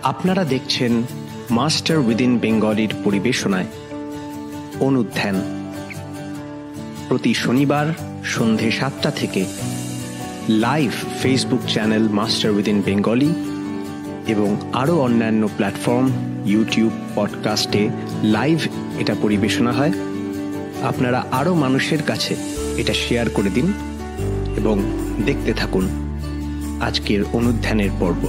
আপনারা দেখছেন master within বেঙ্গলির পরিবেশনায় অনুধ্যান, প্রতি শনিবার সন্ধে 7টা থেকে live Facebook channel master within Bengali এবং আরও অন্যান্য প্ল্যাটফর্ম ইউটিউব পডকাস্টে লাইভ এটা পরিবেশনা হয়। আপনারা আরও মানুষের কাছে এটা শেয়ার করে দিন এবং দেখতে থাকুন আজকের অনুধ্যানের পর্ব।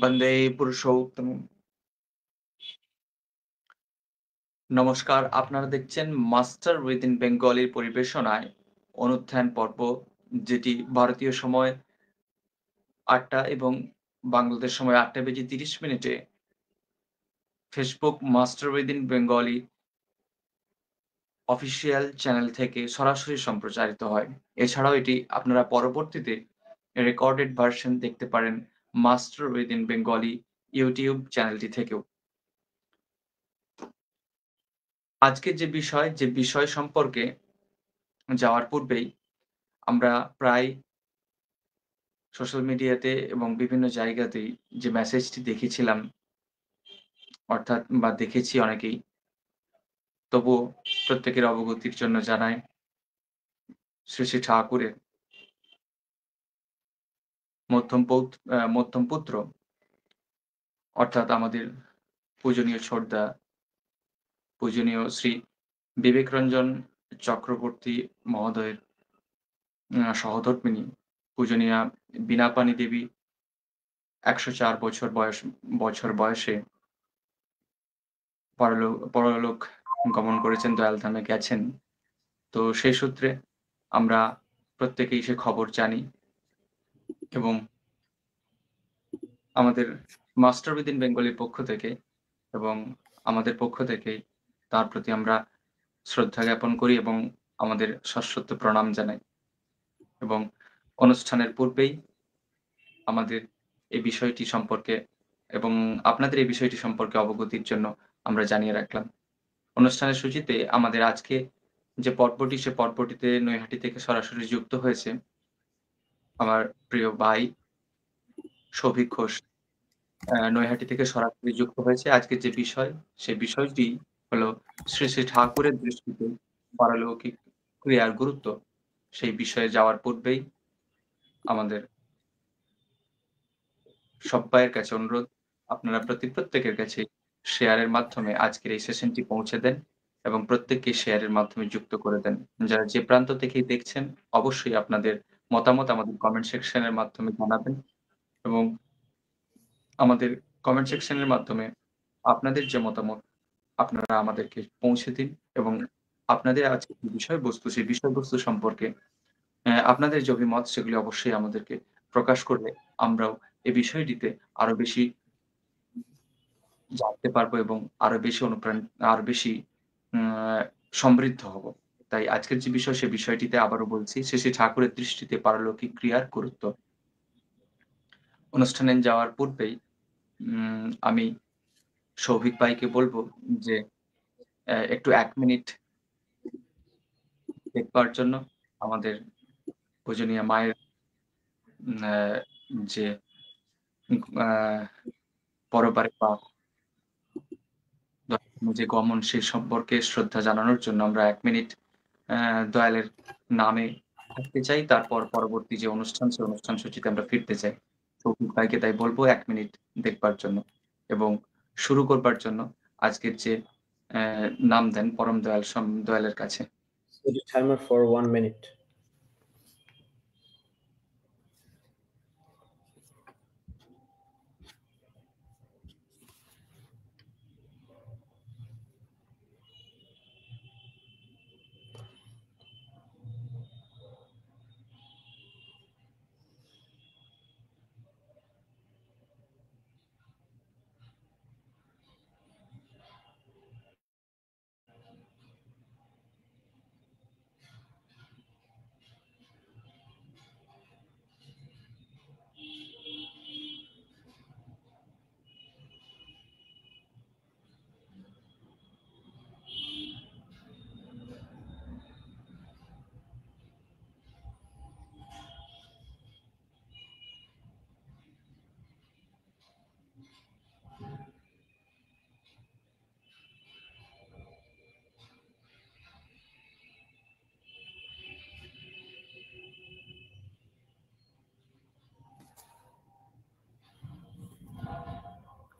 বন্দে পুরুষোত্তম। নমস্কার, আপনারা দেখছেন মাস্টার উইদিন বেঙ্গলির পরিবেশনায় অনুধ্যান পর্ব, যেটি ভারতীয় সময় 8টা এবং বাংলাদেশ সময় 8:30 Facebook master within Bengali official channel থেকে সরাসরি সম্প্রচারিত হয়। এছাড়াও এটি আপনারা পরবর্তীতে রেকর্ডেড ভার্সন দেখতে পারেন মাস্টার উইদিন বেঙ্গলি ইউটিউব চ্যানেলটি থেকেও। আজকের যে বিষয় সম্পর্কে যাওয়ার পূর্বেই আমরা প্রায় সোশ্যাল মিডিয়াতে এবং বিভিন্ন জায়গাতেই যে মেসেজটি দেখেছিলাম, অর্থাৎ বা দেখেছি অনেকেই, তবুও প্রত্যেকের অবগতির জন্য জানাই, শ্রী শ্রী ঠাকুরের মধ্যম পুত্র অর্থাৎ আমাদের পূজনীয় ছোটদা, পূজনীয় শ্রী বিবেক রঞ্জন চক্রবর্তী মহোদয়ের সহধর্মিণী পূজনীয়া বীণাপাণি দেবী 104 বছর বয়সে পরলোক গমন করেছেন, দয়ালধামে গেছেন। তো সেই সূত্রে আমরা প্রত্যেকেই সে খবর জানি এবং আমাদের মাস্টার উইদিন বেঙ্গলির পক্ষ থেকে এবং আমাদের পক্ষ থেকেই তার প্রতি আমরা শ্রদ্ধা জ্ঞাপন করি এবং আমাদের সশ্রদ্ধ প্রণাম জানাই। এবং অনুষ্ঠানের পূর্বেই আমাদের এই বিষয়টি সম্পর্কে এবং আপনাদের এই বিষয়টি সম্পর্কে অবগতির জন্য আমরা জানিয়ে রাখলাম। অনুষ্ঠানের সূচিতে আমাদের আজকে যে পর্বটি, সে পর্বটিতে নৈহাটি থেকে সরাসরি যুক্ত হয়েছে আমার প্রিয় ভাই সৌভিক ঘোষ। নৈহাটি থেকে সরাসরি যুক্ত হয়েছে। আজকের যে বিষয়, সে বিষয়টি হলো শ্রী শ্রী ঠাকুরের দৃষ্টিতে পারলৌকিক ক্রিয়ার গুরুত্ব। সেই বিষয়ে যাওয়ার পূর্বেই আমাদের সব্বাইয়ের কাছে অনুরোধ, আপনারা প্রত্যেকের কাছে শেয়ারের মাধ্যমে আজকের এই সেশনটি পৌঁছে দেন এবং প্রত্যেককে শেয়ারের মাধ্যমে যুক্ত করে দেন। যারা যে প্রান্ত থেকেই দেখছেন, অবশ্যই আপনাদের মতামত আমাদের কমেন্ট সেকশনের মাধ্যমে জানাবেন এবং আমাদের কমেন্ট সেকশনের মাধ্যমে আপনাদের যে মতামত আপনারা আমাদেরকে পৌঁছে দিন এবং আপনাদের আজকে যে বিষয়বস্তু, সেই বিষয়বস্তু সম্পর্কে আপনাদের যে অভিমত, সেগুলি অবশ্যই আমাদেরকে প্রকাশ করলে আমরাও এই বিষয়টিতে আরো বেশি জানতে পারবো এবং আরো বেশি সমৃদ্ধ হব। তাই আজকের যে বিষয়, সে বিষয়টিতে আবারও বলছি, শ্রী শ্রী ঠাকুরের দৃষ্টিতে পারলৌকিক ক্রিয়ার গুরুত্ব। অনুষ্ঠানে যাওয়ার পূর্বেই আমি সৌভিক ভাইকে বলব যে একটু ১ মিনিট দেখবার জন্য আমাদের পূজনীয় মায়ের আ যে আ পরবারে বা যে গমন, সে সম্পর্কে শ্রদ্ধা জানানোর জন্য আমরা ১ মিনিট দয়ালের নামে থাকতে চাই। তারপর পরবর্তী যে অনুষ্ঠান, সে অনুষ্ঠান সূচিতে আমরা ফিরতে চাই। সৌভিক ভাইকে তাই বলব ১ মিনিট দেখবার জন্য এবং শুরু করবার জন্য আজকের যে অ্যা নাম দেন পরম দয়াল দয়ালের কাছে। Set a timer for 1 minute.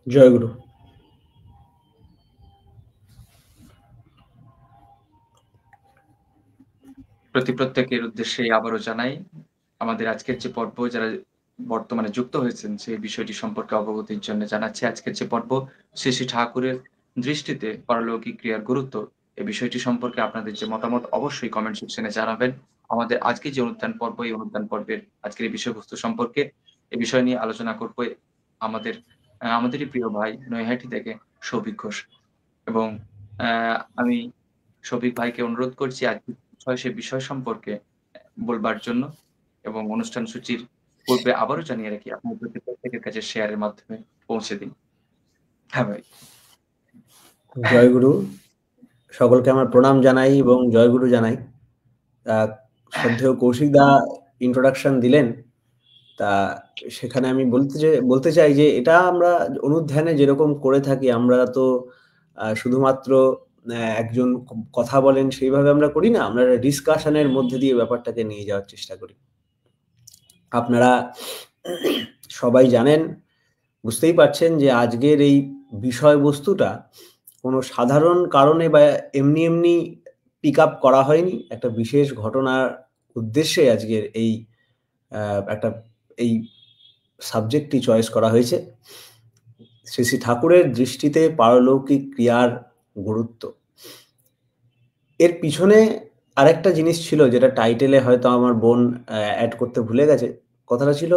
জয়গুরু। প্রত্যেকের উদ্দেশ্যে আবারও জানাই, আমাদের আজকের যে পর্ব যারা বর্তমানে যুক্ত হয়েছেন, সেই বিষয়টি সম্পর্কে অবগতির জন্য জানাচ্ছি। আজকের যে পর্ব, শ্রী শ্রী ঠাকুরের দৃষ্টিতে পারলৌকিক ক্রিয়ার গুরুত্ব, এই বিষয়টি সম্পর্কে আপনাদের যে মতামত অবশ্যই কমেন্ট সেকশনে জানাবেন। আমাদের আজকে যে অনুষ্ঠান পর্ব, এই অনুষ্ঠান পর্বের আজকের এই বিষয়বস্তু সম্পর্কে এই বিষয় নিয়ে আলোচনা করব আমাদেরই প্রিয় ভাই নৈহাটি থেকে সৌভিক ঘোষ এবং আমি সৌভিক ভাইকে অনুরোধ করছি আজকের সে বিষয় সম্পর্কে বলবার জন্য এবং অনুষ্ঠান সূচির পূর্বে আবারও জানিয়ে রাখি, আপনার প্রত্যেকের কাছে শেয়ারের মাধ্যমে পৌঁছে দিন। হ্যাঁ ভাই। জয়গুরু। সকলকে আমার প্রণাম জানাই এবং জয়গুরু জানাই। শ্রদ্ধেয় কৌশিক দা ইন্ট্রোডাকশন দিলেন, তা সেখানে আমি বলতে চাই যে এটা আমরা অনুধ্যানে যেরকম করে থাকি, আমরা তো শুধুমাত্র একজন কথা বলেন সেইভাবে আমরা করি না, আমরা ডিসকাশনের মধ্যে দিয়ে ব্যাপারটাকে নিয়ে যাওয়ার চেষ্টা করি। আপনারা সবাই জানেন, বুঝতেই পারছেন যে আজকের এই বিষয়বস্তুটা কোনো সাধারণ কারণে বা এমনি পিক আপ করা হয়নি। একটা বিশেষ ঘটনার উদ্দেশ্যে আজকের এই সাবজেক্টটি চয়েস করা হয়েছে। শ্রী শ্রী ঠাকুরের দৃষ্টিতে পারলৌকিক ক্রিয়ার গুরুত্ব। এর পিছনে আরেকটা জিনিস ছিল, যেটা টাইটেলে হয়তো আমার বোন অ্যাড করতে ভুলে গেছে। কথাটা ছিল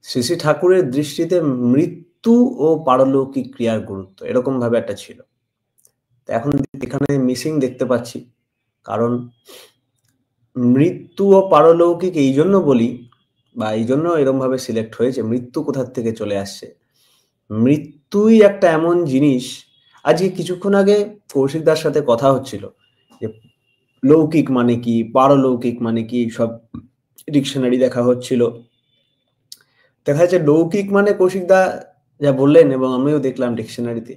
শ্রী শ্রী ঠাকুরের দৃষ্টিতে মৃত্যু ও পারলৌকিক ক্রিয়ার গুরুত্ব, এরকম ভাবে একটা ছিল। এখন এখানে মিসিং দেখতে পাচ্ছি, কারণ মৃত্যু ও পারলৌকিক এই জন্য বলি, বা এই জন্য এরকম ভাবে সিলেক্ট হয়েছে, মৃত্যু কোথার থেকে চলে আসছে। মৃত্যুই একটা এমন জিনিস, আজকে কিছুক্ষণ আগে কৌশিকদার সাথে কথা হচ্ছিল যে লৌকিক মানে কি, পারলৌকিক মানে কি, সব ডিকশনারি দেখা হচ্ছিল। দেখা যাচ্ছে লৌকিক মানে কৌশিকদা যা বললেন এবং আমিও দেখলাম ডিকশনারিতে,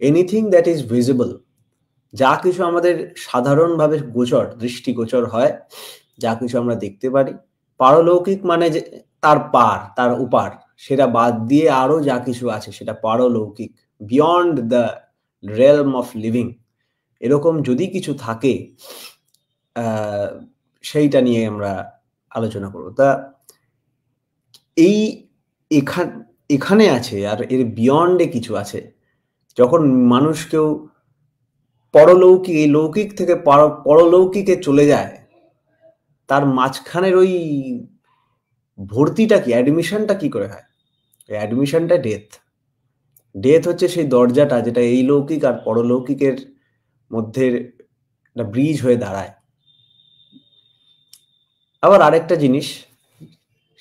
এনিথিং দ্যাট ইজ ভিজিবল, যা কিছু আমাদের সাধারণভাবে দৃষ্টিগোচর হয়, যা কিছু আমরা দেখতে পারি। পারলৌকিক মানে যে তার উপার, সেটা বাদ দিয়ে আরো যা কিছু আছে সেটা পারলৌকিক, beyond the realm of living. এরকম যদি কিছু থাকে সেইটা নিয়ে আমরা আলোচনা করব। তা এখানে আছে, আর এর বিয়ন্ডে কিছু আছে। যখন মানুষ কেউ লৌকিক থেকে পরলৌকিকে চলে যায়, তার মাঝখানের ওই ভর্তিটা কি, অ্যাডমিশনটা কি করে হয়? অ্যাডমিশনটা ডেথ হচ্ছে সেই দরজাটা যেটা এই লৌকিক আর পরলৌকিকের মধ্যে একটা ব্রিজ হয়ে দাঁড়ায়। আবার আরেকটা জিনিস,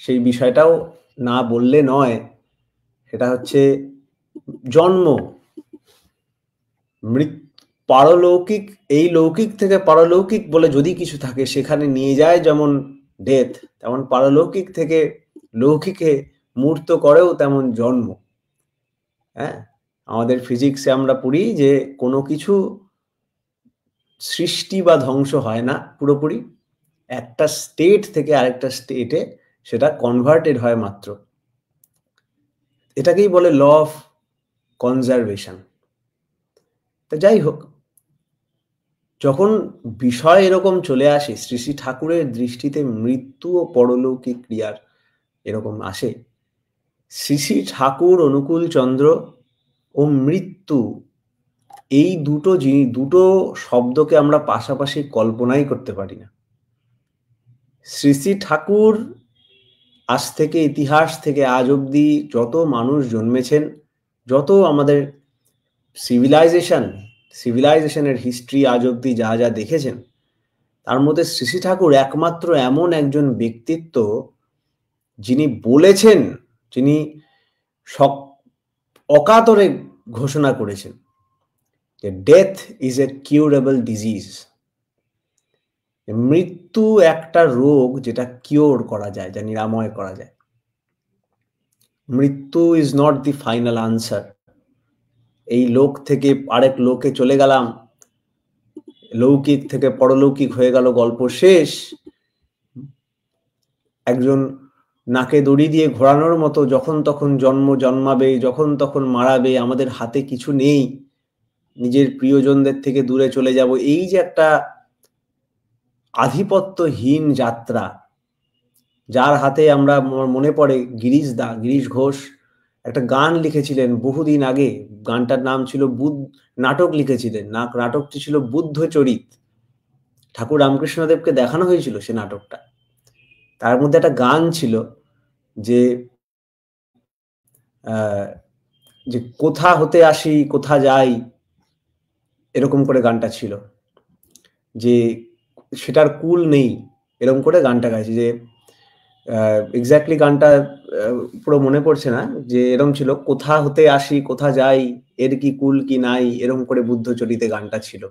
সেই বিষয়টাও না বললে নয়, সেটা হচ্ছে জন্ম, পারলৌকিক, এই লৌকিক থেকে পারলৌকিক বলে যদি কিছু থাকে সেখানে নিয়ে যায় যেমন ডেথ, তেমন পারলৌকিক থেকে লৌকিকে মূর্ত করেও তেমন জন্ম। হ্যাঁ, আমাদের ফিজিক্সে আমরা পড়ি যে কোনো কিছু সৃষ্টি বা ধ্বংস হয় না পুরোপুরি, একটা স্টেট থেকে আরেকটা স্টেটে সেটা কনভার্টেড হয় মাত্র। এটাকেই বলে ল অফ কনজারভেশন। তো যাই হোক, যখন বিষয় এরকম চলে আসে, শ্রী শ্রী ঠাকুরের দৃষ্টিতে মৃত্যু ও পরলৌকিক ক্রিয়ার এরকম আসে, শ্রী শ্রী ঠাকুর অনুকূল চন্দ্র ও মৃত্যু, এই দুটো শব্দকে আমরা পাশাপাশি কল্পনাই করতে পারি না। শ্রী শ্রী ঠাকুর আজ থেকে, ইতিহাস থেকে আজ অব্দি যত মানুষ জন্মেছেন, যত আমাদের সিভিলাইজেশনের হিস্ট্রি আজ অব্দি যা যা দেখেছেন, তার মধ্যে শ্রী শ্রী ঠাকুর একমাত্র এমন একজন ব্যক্তিত্ব যিনি বলেছেন, যিনি অকাতরে ঘোষণা করেছেন যে death is a curable disease. মৃত্যু একটা রোগ যেটা কিওর করা যায়, যা নিরাময় করা যায়। মৃত্যু is not the final answer. এই লোক থেকে আরেক লোকে চলে গেলাম, লৌকিক থেকে পরলৌকিক হয়ে গেল, গল্প শেষ। একজন নাকে দড়ি দিয়ে ঘোরানোর মতো যখন তখন জন্মাবে, যখন তখন মারাবে, আমাদের হাতে কিছু নেই, নিজের প্রিয়জনদের থেকে দূরে চলে যাব, এই যে একটা আধিপত্যহীন যাত্রা, যার হাতে আমরা, মনে পড়ে গিরিশ ঘোষ একটা গান লিখেছিলেন বহুদিন আগে, গানটার নাম ছিল নাটক লিখেছিলেন, নাটকটি ছিল বুদ্ধচরিত। ঠাকুর রামকৃষ্ণদেবকে দেখানো হয়েছিল সে নাটকটা। তার মধ্যে একটা গান ছিল যে যে কোথা হতে আসি কোথা যাই, এরকম করে গানটা ছিল, যে সেটার কুল নেই, এরকম করে গানটা গাইছে। যে এক্স্যাক্টলি গানটা পুরো মনে পড়ছে না, যে এরকম ছিল, কোথা হতে আসি কোথা যাই, এর কি কুল কি নাই, এরকম করে বুদ্ধচরিতে গানটা ছিল।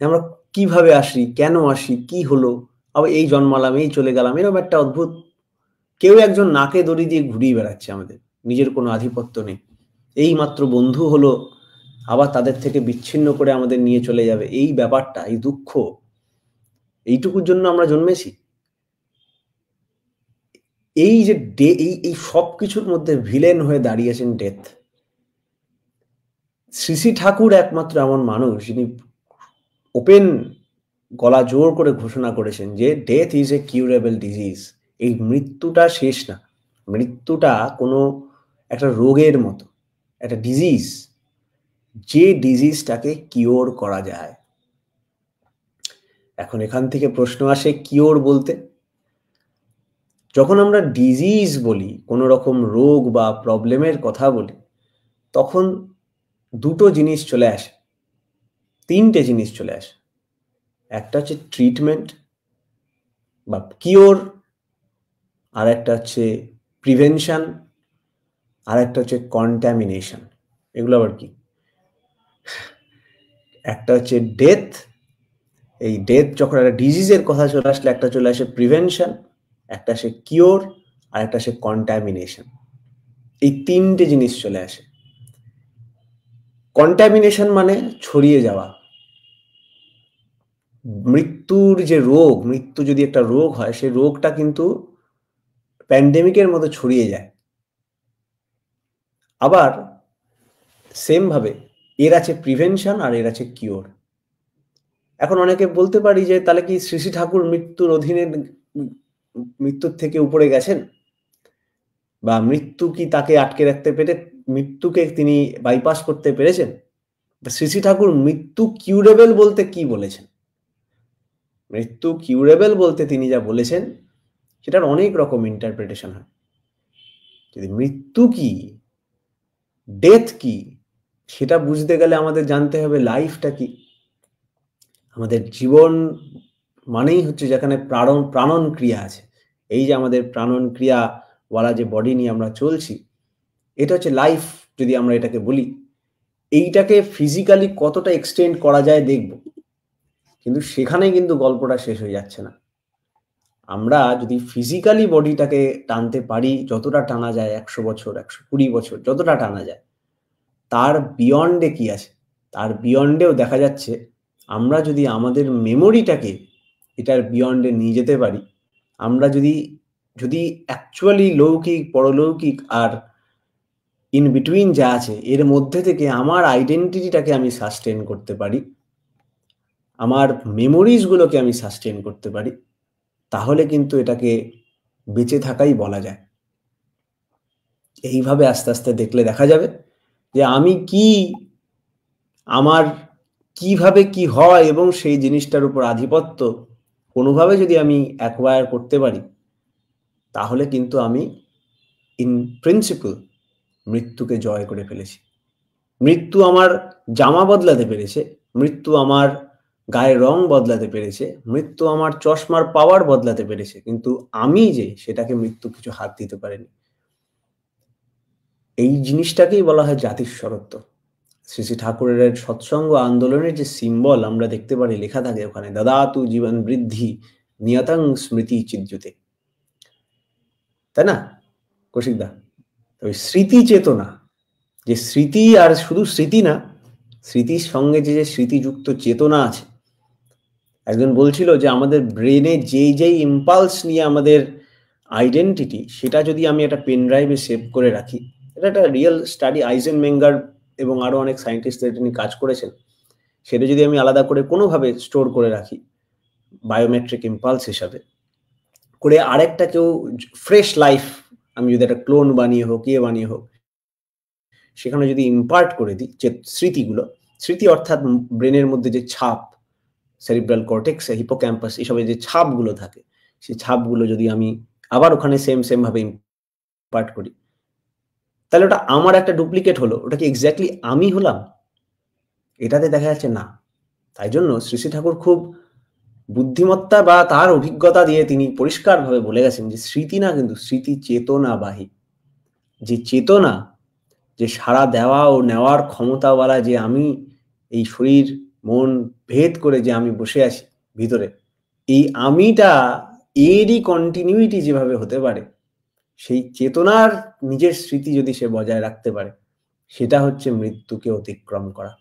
আমরা কিভাবে আসি, কেন আসি, কি হলো, আবার এই জন্মালাম, এই চলে গেলাম, এরকম একটা অদ্ভুত, কেউ একজন নাকে দড়ি দিয়ে ঘুরিয়ে বেড়াচ্ছে, আমাদের নিজের কোনো আধিপত্য নেই, এই মাত্র বন্ধু হলো আবার তাদের থেকে বিচ্ছিন্ন করে আমাদের নিয়ে চলে যাবে, এই ব্যাপারটা, এই দুঃখ, এইটুকুর জন্য আমরা জন্মেছি। এই যে এই সব কিছুর মধ্যে ভিলেন হয়ে দাঁড়িয়েছেন ডেথ। শ্রী শ্রী ঠাকুর একমাত্র এমন মানুষ যিনি ওপেন গলা জোর করে ঘোষণা করেছেন যে death is a curable disease. এই মৃত্যুটা শেষ না, মৃত্যুটা কোনো একটা রোগের মতো, একটা ডিজিজ, যে ডিজিজটাকে কিওর করা যায়। এখন এখান থেকে প্রশ্ন আসে, কিওর বলতে, যখন আমরা ডিজিজ বলি, কোনো রকম রোগ বা প্রবলেমের কথা বলি, তখন দুটো জিনিস চলে আসে, তিনটে জিনিস চলে আসে। একটা হচ্ছে ট্রিটমেন্ট বা কিওর, আর একটা হচ্ছে প্রিভেনশন, আর একটা হচ্ছে কন্টামিনেশন। এগুলো আবার কি? একটা হচ্ছে ডেথ, এই ডেথ যখন একটা ডিজিজের কথা চলে আসলে, একটা চলে আসে প্রিভেনশন, একটা আসে কিওর, আর একটা আসে কন্টামিনেশন। এই তিনটে জিনিস চলে আসে। কন্টামিনেশন মানে ছড়িয়ে যাওয়া। মৃত্যুর যে রোগ, মৃত্যু যদি একটা রোগ হয়, সেই রোগটা কিন্তু প্যান্ডেমিকের মতো ছড়িয়ে যায়। আবার সেম ভাবে এর আছে প্রিভেনশন আর এর আছে কিওর। এখন অনেকে বলতে পারি যে তাহলে কি শ্রী শ্রী ঠাকুর মৃত্যুর অধীনে, মৃত্যুর থেকে উপরে গেছেন, বা মৃত্যু কি তাকে আটকে রাখতে পেরে, মৃত্যুকে তিনি বাইপাস করতে পেরেছেন? শ্রী শ্রী ঠাকুর মৃত্যু কিউরেবল বলতে কি বলেছেন? মৃত্যু কিউরেবল বলতে তিনি যা বলেছেন সেটার অনেক রকম ইন্টারপ্রিটেশন হয়। যদি মৃত্যু কি, ডেথ কি, সেটা বুঝতে গেলে আমাদের জানতে হবে লাইফটা কি, আমাদের জীবন মানেই হচ্ছে যেখানে প্রাণন ক্রিয়া আছে। এই যে আমাদের প্রাণন ক্রিয়াওয়ালা যে বডি নিয়ে আমরা চলছি, এটা হচ্ছে লাইফ যদি আমরা এটাকে বলি। এইটাকে ফিজিক্যালি কতটা এক্সটেন্ড করা যায় দেখব। কিন্তু সেখানেই কিন্তু গল্পটা শেষ হয়ে যাচ্ছে না। আমরা যদি ফিজিক্যালি বডিটাকে টানতে পারি, যতটা টানা যায় ১০০ বছর, ১২০ বছর যতটা টানা যায়, তার বিয়ন্ডে কি আছে? তার বিয়ন্ডেও দেখা যাচ্ছে আমরা যদি আমাদের মেমোরিটাকে এটার বিয়ন্ডে নিয়ে যেতে পারি, আমরা যদি অ্যাকচুয়ালি লৌকিক, পরলৌকিক আর ইন বিটুইন যা আছে এর মধ্যে থেকে আমার আইডেন্টিটিটাকে আমি সাস্টেইন করতে পারি, আমার মেমোরিজ গুলোকে আমি সাস্টেইন করতে পারি, তাহলে কিন্তু এটাকে বেঁচে থাকাই বলা যায়। এইভাবে আস্তে আস্তে দেখলে দেখা যাবে যে আমি কি, আমার কিভাবে কি হয় এবং সেই জিনিসটার উপর আধিপত্য কোনোভাবে যদি আমি অ্যাকোয়ার করতে পারি, তাহলে কিন্তু আমি ইন প্রিন্সিপল মৃত্যুকে জয় করে ফেলেছি। মৃত্যু আমার জামা বদলাতে পেরেছে, মৃত্যু আমার গায়ের রং বদলাতে পেরেছে, মৃত্যু আমার চশমার পাওয়ার বদলাতে পেরেছে, কিন্তু আমি যে সেটাকে মৃত্যু কিছু হাত দিতে পারেনি। এই জিনিসটাকেই বলা হয় জাতিস্বরত্ব। শ্রী শ্রী ঠাকুরের সৎসঙ্গ আন্দোলনের যে সিম্বল আমরা দেখতে পারি লেখা থাকে ওখানে, দদাতু জীবন বৃদ্ধি নিয়তং স্মৃতি চিদ্যুতে, তাই না কৌশিকদা? ওই স্মৃতি চেতনা, যে স্মৃতি আর শুধু স্মৃতি না, স্মৃতির সঙ্গে যে স্মৃতিযুক্ত চেতনা আছে। একজন বলছিল যে আমাদের ব্রেনে যেই ইম্পালস নিয়ে আমাদের আইডেন্টিটি, সেটা যদি আমি একটা পেন ড্রাইভে সেভ করে রাখি, এটা একটা রিয়েল স্টাডি, আইজেনমেঙ্গার এবং আরো অনেক সায়েন্টিস্ট এটা নিয়ে কাজ করেছেন, সেটা যদি আমি আলাদা করে কোনোভাবে স্টোর করে রাখি বায়োমেট্রিক ইম্পালস হিসাবে করে, আরেকটা কেউ ফ্রেশ লাইফ আমি যদি একটা ক্লোন বানিয়ে হোক, বানিয়ে হোক, সেখানে যদি ইম্পার্ট করে দিই যে স্মৃতিগুলো, স্মৃতি অর্থাৎ ব্রেনের মধ্যে যে ছাপ, সেরিব্রাল কর্টেক্স, হিপোক্যাম্পাস, এসবের যে ছাপগুলো থাকে, সেই ছাপগুলো যদি আমি আবার ওখানে সেম ভাবে ইম্পার্ট করি, তাহলে ওটা আমার একটা ডুপ্লিকেট হলো। ওটা কি এক্স্যাক্টলি আমি হলাম? এটাতে দেখা যাচ্ছে না। তাই জন্য শ্রী শ্রী ঠাকুর খুব বুদ্ধিমত্তা বা তার অভিজ্ঞতা দিয়ে তিনি পরিষ্কারভাবে বলে গেছেন যে স্মৃতি না, কিন্তু স্মৃতি চেতনাবাহী। যে চেতনা, যে সাড়া দেওয়া ও নেওয়ার ক্ষমতাওয়ালা, যে আমি এই শরীর মন ভেদ করে যে আমি বসে আছি ভিতরে, এই আমিটা এরই কন্টিনিউইটি যেভাবে হতে পারে, সেই চেতনার নিজের স্মৃতি যদি সে বজায় রাখতে পারে, সেটা হচ্ছে মৃত্যুকে অতিক্রম করা।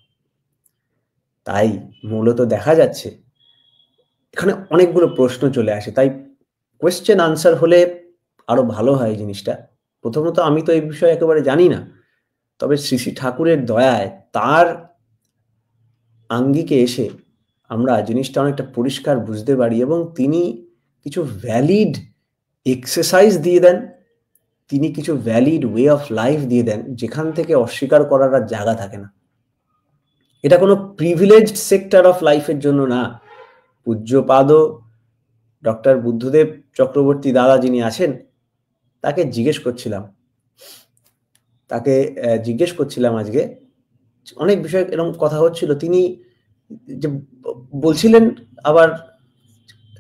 তাই মূলত দেখা যাচ্ছে এখানে অনেকগুলো প্রশ্ন চলে আসে, তাই কোয়েশ্চেন আনসার হলে আরো ভালো হয় জিনিসটা। প্রথমত আমি তো এই বিষয়ে একেবারে জানি না, তবে শ্রী শ্রী ঠাকুরের দয়ায় তার আঙ্গিকে এসে আমরা জিনিসটা অনেকটা পরিষ্কার বুঝতে পারি, এবং তিনি কিছু ভ্যালিড এক্সারসাইজ দিয়ে দেন, তিনি কিছু ভ্যালিড ওয়ে অফ লাইফ দিয়ে দেন, যেখান থেকে অস্বীকার করার আর জায়গা থাকে না। এটা কোনো প্রিভিলেজড সেক্টর অফ লাইফের জন্য না। পূজ্যপাদ ডক্টর বুদ্ধদেব চক্রবর্তী দাদা যিনি আছেন, তাকে জিজ্ঞেস করছিলাম আজকে, অনেক বিষয় এরকম কথা হচ্ছিল, তিনি যে বলছিলেন আবার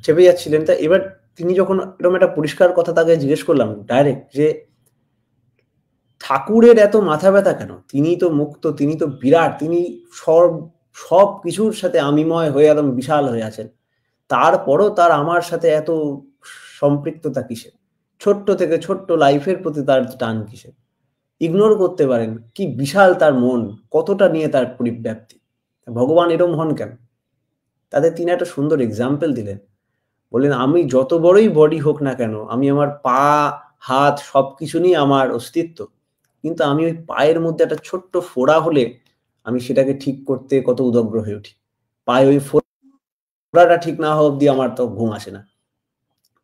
চেপে যাচ্ছিলেন। তা এবার তিনি যখন এরকম একটা পরিষ্কার কথা তাকে জিজ্ঞেস করলাম ডাইরেক্ট, যে ঠাকুরের এত মাথা ব্যথা কেন? তিনি তো মুক্ত, তিনি তো বিরাট, তিনি সব কিছুর সাথে আমিময় হয়ে একদম বিশাল হয়ে আছেন, তারপরও তার আমার সাথে এত সম্পৃক্ততা কিসের? ছোট্ট থেকে ছোট্ট লাইফের প্রতি তার টান কিসের? ইগনোর করতে পারেন, কি বিশাল তার মন, কতটা নিয়ে তার পরিব্যাপ্তি, ভগবান এরম হন কেন? তাদের তিনি একটা সুন্দর এক্সাম্পল দিলেন, বললেন আমি যত বড়ই বডি হোক না কেন, আমি আমার পা হাত সবকিছু নিয়ে আমার অস্তিত্ব, কিন্তু আমি ওই পায়ের মধ্যে একটা ছোট্ট ফোড়া হলে আমি সেটাকে ঠিক করতে কত উদগ্র হয়ে উঠি। পায়ে ওই ফোড়াটা ঠিক না হওয়া অব্দি আমার তো ঘুম আসে না।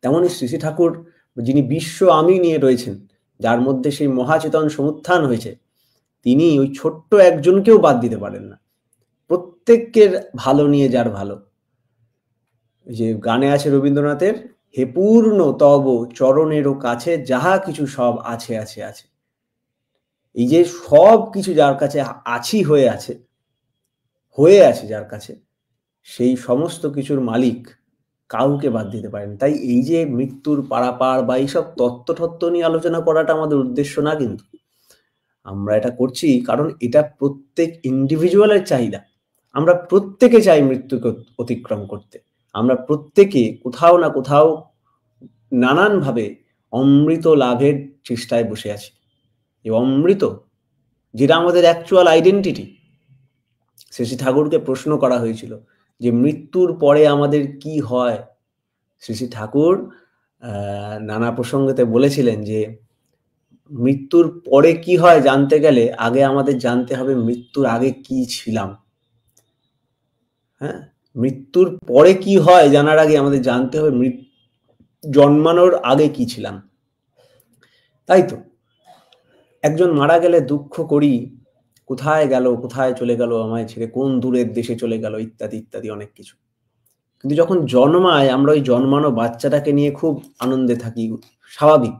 তেমনই শ্রী শ্রী ঠাকুর, যিনি বিশ্ব আমি নিয়ে রয়েছেন, যার মধ্যে সেই মহাচেতন সমুত্থান হয়েছে, তিনি ওই ছোট্ট একজনকেও বাদ দিতে পারেন না। প্রত্যেকের ভালো নিয়ে যার ভালো, যে গানে আছে রবীন্দ্রনাথের, হে পূর্ণ তব চরণেরও কাছে যাহা কিছু সব আছে আছে আছে। এই যে সব কিছু যার কাছে আছি হয়ে আছে যার কাছে, সেই সমস্ত কিছুর মালিক কাউকে বাদ দিতে পারেন। তাই এই যে মৃত্যুর পারাপার বা এইসব তত্ত্ব নিয়ে আলোচনা করাটা আমাদের উদ্দেশ্য না কিন্তু। আমরা এটা করছি কারণ এটা প্রত্যেক ইন্ডিভিজুয়ালের চাহিদা। আমরা প্রত্যেকে চাই মৃত্যুকে অতিক্রম করতে। আমরা প্রত্যেকে কোথাও না কোথাও নানানভাবে অমৃত লাভের চেষ্টায় বসে আছি। এই অমৃত যেটা আমাদের অ্যাকচুয়াল আইডেন্টিটি। শ্রী ঠাকুরকে প্রশ্ন করা হয়েছিল যে মৃত্যুর পরে আমাদের কি হয়? শ্রী ঠাকুর নানা প্রসঙ্গতে বলেছিলেন যে মৃত্যুর পরে কি হয় জানতে গেলে আগে আমাদের জানতে হবে মৃত্যুর আগে কি ছিলাম। হ্যাঁ, মৃত্যুর পরে কি হয় জানার আগে আমাদের জানতে হবে জন্মানোর আগে কি ছিলাম। তাই তো একজন মারা গেলে দুঃখ করি, কোথায় গেল, কোথায় চলে গেল আমায় ছেড়ে, কোন দূরের দেশে চলে গেল, ইত্যাদি ইত্যাদি অনেক কিছু। কিন্তু যখন জন্মায় আমরা ওই জন্মানো বাচ্চাটাকে নিয়ে খুব আনন্দে থাকি, স্বাভাবিক।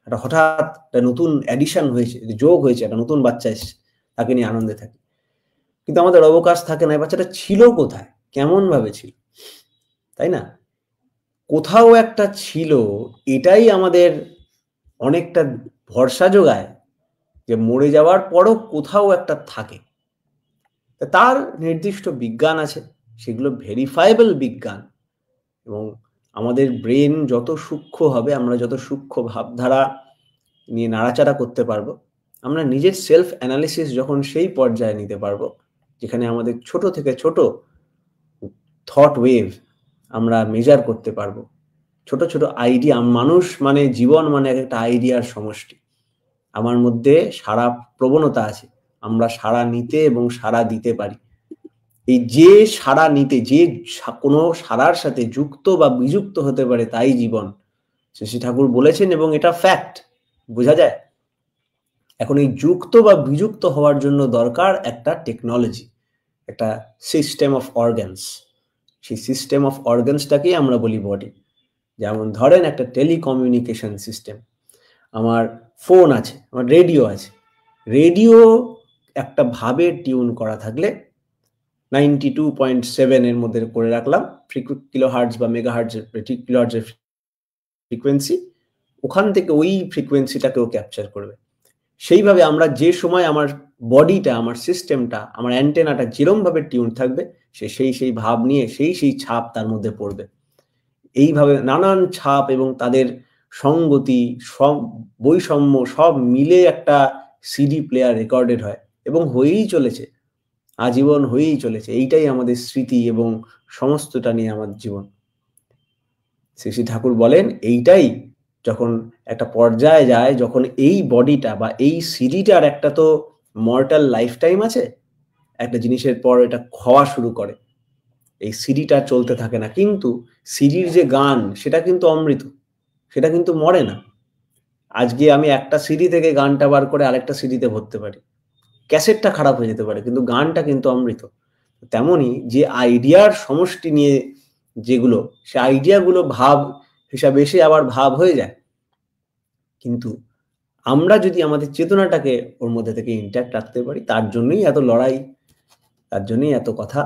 একটা হঠাৎ একটা নতুন অ্যাডিশন হয়েছে, যোগ হয়েছে, একটা নতুন বাচ্চা এসছে, তাকে নিয়ে আনন্দে থাকি। কিন্তু আমাদের অবকাশ থাকে না এই বাচ্চাটা ছিল কোথায়, কেমন ভাবে ছিল, তাই না? কোথাও একটা ছিল, এটাই আমাদের অনেকটা ভরসা যোগায় যে মরে যাওয়ার পরও কোথাও একটা থাকে। তার নির্দিষ্ট বিজ্ঞান আছে, সেগুলো ভেরিফায়েবল বিজ্ঞান। এবং আমাদের ব্রেন যত সূক্ষ্ম হবে, আমরা যত সূক্ষ্ম ভাবধারা নিয়ে নাড়াচাড়া করতে পারবো, আমরা নিজের সেলফ অ্যানালিসিস যখন সেই পর্যায়ে নিতে পারবো যেখানে আমাদের ছোট থেকে ছোট থট ওয়েভ আমরা মেজার করতে পারবো, ছোট ছোট আইডিয়া। মানুষ মানে জীবন মানে একটা আইডিয়ার সমষ্টি। আমার মধ্যে সারা প্রবণতা আছে, আমরা সাড়া নিতে এবং সাড়া দিতে পারি। এই যে সাড়া নিতে, যে কোনো সাড়ার সাথে যুক্ত বা বিযুক্ত হতে পারে তাই জীবন, শ্রী ঠাকুর বলেছেন এবং এটা ফ্যাক্ট, বোঝা যায়। এখন এই যুক্ত বা বিযুক্ত হওয়ার জন্য দরকার একটা টেকনোলজি, একটা সিস্টেম অফ অর্গানস। সেই সিস্টেম অফ অর্গানসটাকেই আমরা বলি বডি। যেমন ধরেন একটা টেলিকমিউনিকেশন সিস্টেম, আমার ফোন আছে, আমার রেডিও আছে। রেডিও একটা ভাবে টিউন করা থাকলে 92.7 এর মধ্যে করে রাখলাম, কিলোহার্টজ বা মেগাহার্টজের কিলোহার্টজের ফ্রিকোয়েন্সি, ওখান থেকে ওই ফ্রিকোয়েন্সিটাকেও ক্যাপচার করবে। সেইভাবে আমরা যে সময় আমার বডিটা, আমার সিস্টেমটা, আমার অ্যান্টেনাটা যেরমভাবে টিউন থাকবে, সেই ভাব নিয়ে সেই ছাপ তার মধ্যে পড়বে। এইভাবে নানান ছাপ এবং তাদের সঙ্গতি, সব বৈষম্য সব মিলে একটা সিডি প্লেয়ার রেকর্ডেড হয় এবং হয়েই চলেছে, আজীবন হয়েই চলেছে। এইটাই আমাদের স্মৃতি এবং সমস্তটা নিয়ে আমার জীবন। শ্রী ঠাকুর বলেন এইটাই যখন একটা পর্যায়ে যায়, যখন এই বডিটা বা এই সিডিটার একটা তো মর্টাল লাইফ টাইম আছে, একটা জিনিসের পর এটা খাওয়া শুরু করে, এই সিডিটা চলতে থাকে না। কিন্তু সিডির যে গান সেটা কিন্তু অমৃত, সেটা কিন্তু মরে না। আজকে আমি একটা সিডি থেকে গানটা বার করে আরেকটা সিডিতে ভরতে পারি, ক্যাসেটটা খারাপ হয়ে যেতে পারে কিন্তু গানটা কিন্তু অমৃত। তেমনি যে আইডিয়ার সমষ্টি নিয়ে যেগুলো, সে আইডিয়াগুলো ভাব হিসাবে এসে আবার ভাব হয়ে যায়। কিন্তু আমরা যদি আমাদের চেতনাটাকে ওর মধ্যে থেকে ইন্ট্যাক্ট রাখতে পারি, তার জন্যই এত লড়াই, তার জন্যই এত কথা।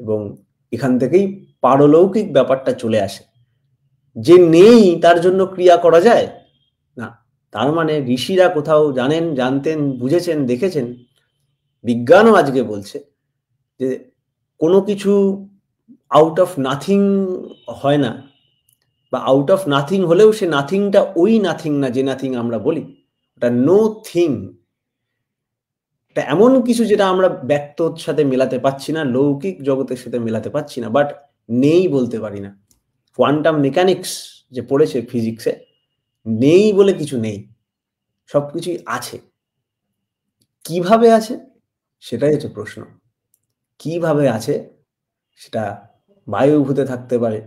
এবং এখান থেকেই পারলৌকিক ব্যাপারটা চলে আসে। যে নেই তার জন্য ক্রিয়া করা যায় না, তার মানে ঋষিরা কোথাও জানেন, জানতেন, বুঝেছেন, দেখেছেন। বিজ্ঞানও আজকে বলছে যে কোনো কিছু আউট অফ নাথিং হয় না, বা আউট অফ নাথিং হলেও সে নাথিংটা ওই নাথিং না যে নাথিং আমরা বলি, ওটা নো থিং। এটা এমন কিছু যেটা আমরা ব্যক্তর সাথে মেলাতে পাচ্ছি না, লৌকিক জগতের সাথে মেলাতে পাচ্ছি না, বাট নেই বলতে পারি না। কোয়ান্টাম মেকানিক্স যে পড়েছে ফিজিক্সে, নেই বলে কিছু নেই, সবকিছুই আছে। কিভাবে আছে সেটাই হচ্ছে প্রশ্ন। কিভাবে আছে সেটা বায়ুভূতে থাকতে পারে,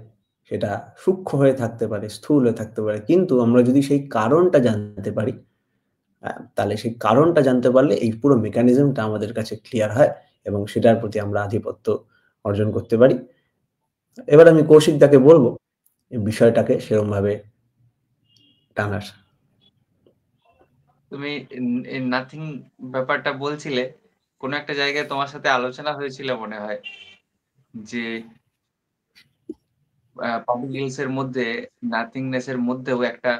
সেটা সূক্ষ্ম হয়ে থাকতে পারে, স্থূল হয়ে থাকতে পারে। কিন্তু আমরা যদি সেই কারণটা জানতে পারি, তাহলে সেই কারণটা জানতে পারলে এই পুরো মেকানিজমটা আমাদের কাছে ক্লিয়ার হয় এবং সেটার প্রতি আমরা আধিপত্য অর্জন করতে পারি। এবার আমি কৌশিকদাকে বলবো এই বিষয়টাকে সেরকমভাবে টানার। তুমি নাথিং ব্যাপারটা বলছিলে, কোনো একটা জায়গায় তোমার সাথে আলোচনা হয়েছিল মনে হয় যে পার্টিকেলস এর মধ্যে নাথিংনেস এর মধ্যেও একটা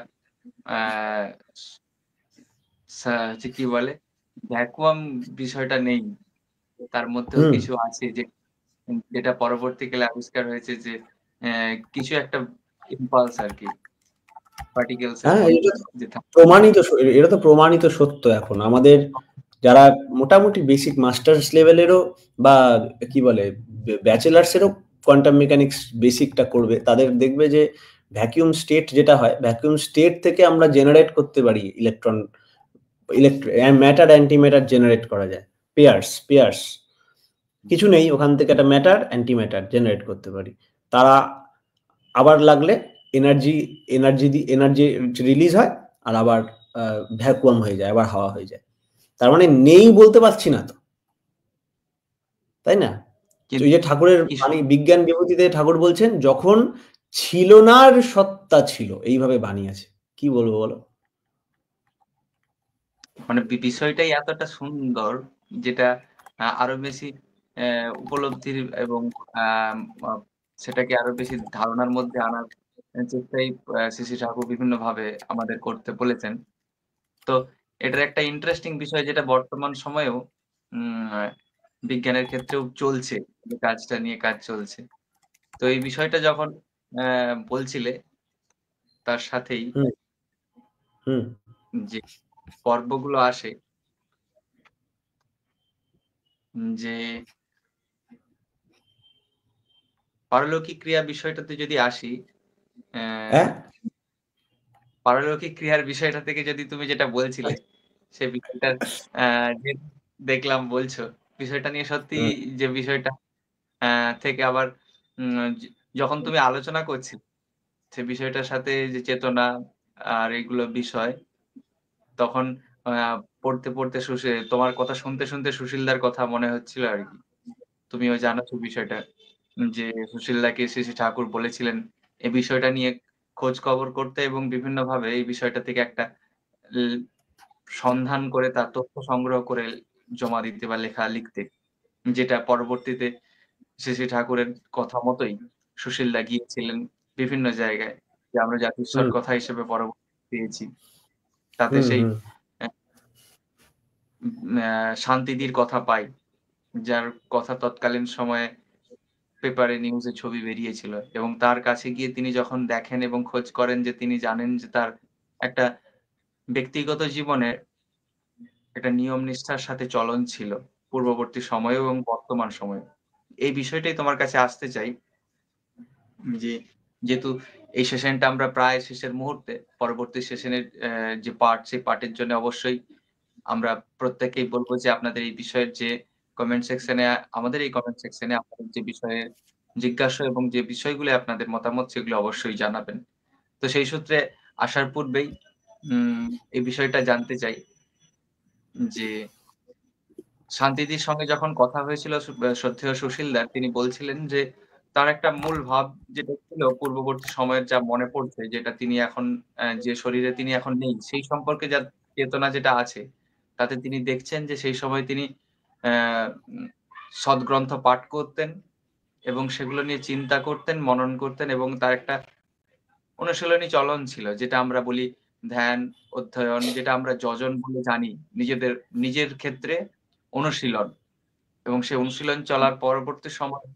হচ্ছে কি বলে ভ্যাকুয়াম বিষয়টা নেই, তার মধ্যেও হুম। কিছু আছে যেটা পরবর্তীকালে আবিষ্কার হয়েছে যে কিছু একটা ইম্পালস আর কি পার্টিকেলস এর হ্যাঁ, মধ্যে যে থাকে। এটা তো প্রমাণিত সত্য এখন। আমাদের যারা মোটামুটি বেসিক মাস্টার্স লেভেলেরও বা কি বলে ব্যাচেলার্স এরও কোয়ান্টাম মেকানিক্স বেসিকটা করবে, তাদের দেখবে যে ভ্যাকুয়াম স্টেট যেটা হয়, ভ্যাকুয়াম স্টেট থেকে আমরা জেনারেট করতে পারি electron, matter anti matter generate করা যায়। পেয়ার্স কিছু নেই, ওখান থেকে একটা ম্যাটার অ্যান্টি ম্যাটার জেনারেট করতে পারি। তারা আবার লাগলে এনার্জি এনার্জি রিলিজ হয়, আর আবার ভ্যাকুয়াম হয়ে যায়, আবার হাওয়া হয়ে যায়। তার মানে নেই বলতে পারছি না তো, তাই না? তো এই কিন্তু যে ঠাকুরের কি বাণী, বিজ্ঞান বিভূতিতে ঠাকুর বলছেন, যখন ছিল নার সত্তা ছিল, এইভাবে বানিয়েছে। কি বলবো বলো? মানে বিষয়টাই এতটা সুন্দর যেটা আরো বেশি উপলব্ধির এবং আহ, আহ, সেটাকে আরো বেশি ধারণার মধ্যে আনার চেষ্টাই শ্রী শ্রী ঠাকুর বিভিন্ন ভাবে আমাদের করতে বলেছেন। তো এটার একটা ইন্টারেস্টিং বিষয় যেটা বর্তমান সময়েও আহ, বিজ্ঞানের ক্ষেত্রেও চলছে, যে কাজটা নিয়ে কাজ চলছে। তো এই বিষয়টা যখন বলছিলে তার সাথেই হুম। হুম। যে পর্বগুলো আসে, যে পারলৌকিক ক্রিয়া বিষয়টাতে যদি আসি, আহ, হ্যাঁ। পারলৌকিক ক্রিয়ার বিষয়টা থেকে যদি তুমি যেটা বলছিলে সে বিষয়টা যে দেখলাম বলছো, বিষয়টা নিয়ে সত্যি হুম। যে বিষয়টা থেকে আবার যখন তুমি আলোচনা করছিলে সে বিষয়টার সাথে যে চেতনা আর এগুলো বিষয়, তখন পড়তে পড়তে তোমার কথা শুনতে শুনতে সুশীলদার কথা মনে হচ্ছিল আর কি। তুমিও জানো তো বিষয়টা, যে সুশীলদাকে শ্রী শ্রী ঠাকুর বলেছিলেন এই বিষয়টা নিয়ে খোঁজ খবর করতে এবং বিভিন্ন ভাবে এই বিষয়টা থেকে একটা ল- সন্ধান করে তার তথ্য সংগ্রহ করে জমা দিতে বা লেখা লিখতে, যেটা পরবর্তীতে শ্রী শ্রী ঠাকুরের কথা মতোই সুশীলদা গিয়েছিলেন বিভিন্ন জায়গায়, যে আমরা জাতিস্বর হুম। কথা হিসেবে পরবর্তী পেয়েছি। তাতে হুম। সেই হুম। শান্তিদির কথা পাই, যার কথা তৎকালীন সময়ে পেপারে নিউজে ছবি বেরিয়েছিল, এবং তার কাছে গিয়ে তিনি যখন দেখেন এবং খোঁজ করেন যে তিনি জানেন যে তার একটা ব্যক্তিগত জীবনে একটা নিয়ম নিষ্ঠার সাথে চলন ছিল পূর্ববর্তী সময়ে এবং বর্তমান সময়ে। এই বিষয়টাই তোমার কাছে আসতে চাই, যে যেহেতু এই সেশনটা আমরা প্রায় শেষের মুহূর্তে, পরবর্তী সেশনের যে পার্ট সেই পার্টের জন্য অবশ্যই আমরা প্রত্যেকেই বলবো যে আপনাদের এই বিষয়ের যে কমেন্ট সেকশনে, আমাদের এই কমেন্ট সেকশনে আপনাদের যে বিষয়ে জিজ্ঞাসা এবং যে বিষয়গুলো আপনাদের মতামত সেগুলো অবশ্যই জানাবেন। তো সেই সূত্রে আসার পূর্বেই উম এই বিষয়টা জানতে চাই যে শান্তিদির সঙ্গে যখন কথা হয়েছিল শ্রদ্ধেয় সুশীলদার, তিনি বলছিলেন যে তার একটা মূল ভাব যেটা ছিল পূর্ববর্তী সময়ের যা মনে পড়ছে, যেটা তিনি এখন যে শরীরে তিনি এখন নেই সেই সম্পর্কে যা চেতনা যেটা আছে, তাতে তিনি দেখছেন যে সেই সময় তিনি আ উম সদগ্রন্থ পাঠ করতেন এবং সেগুলো নিয়ে চিন্তা করতেন, মনন করতেন এবং তার একটা অনুশীলনী চলন ছিল, যেটা আমরা বলি ধ্যান, অধ্যয়ন, যেটা আমরা যজন বলে জানি, নিজের ক্ষেত্রে অনুশীলন, এবং সেই অনুশীলন চলার পরবর্তী সময়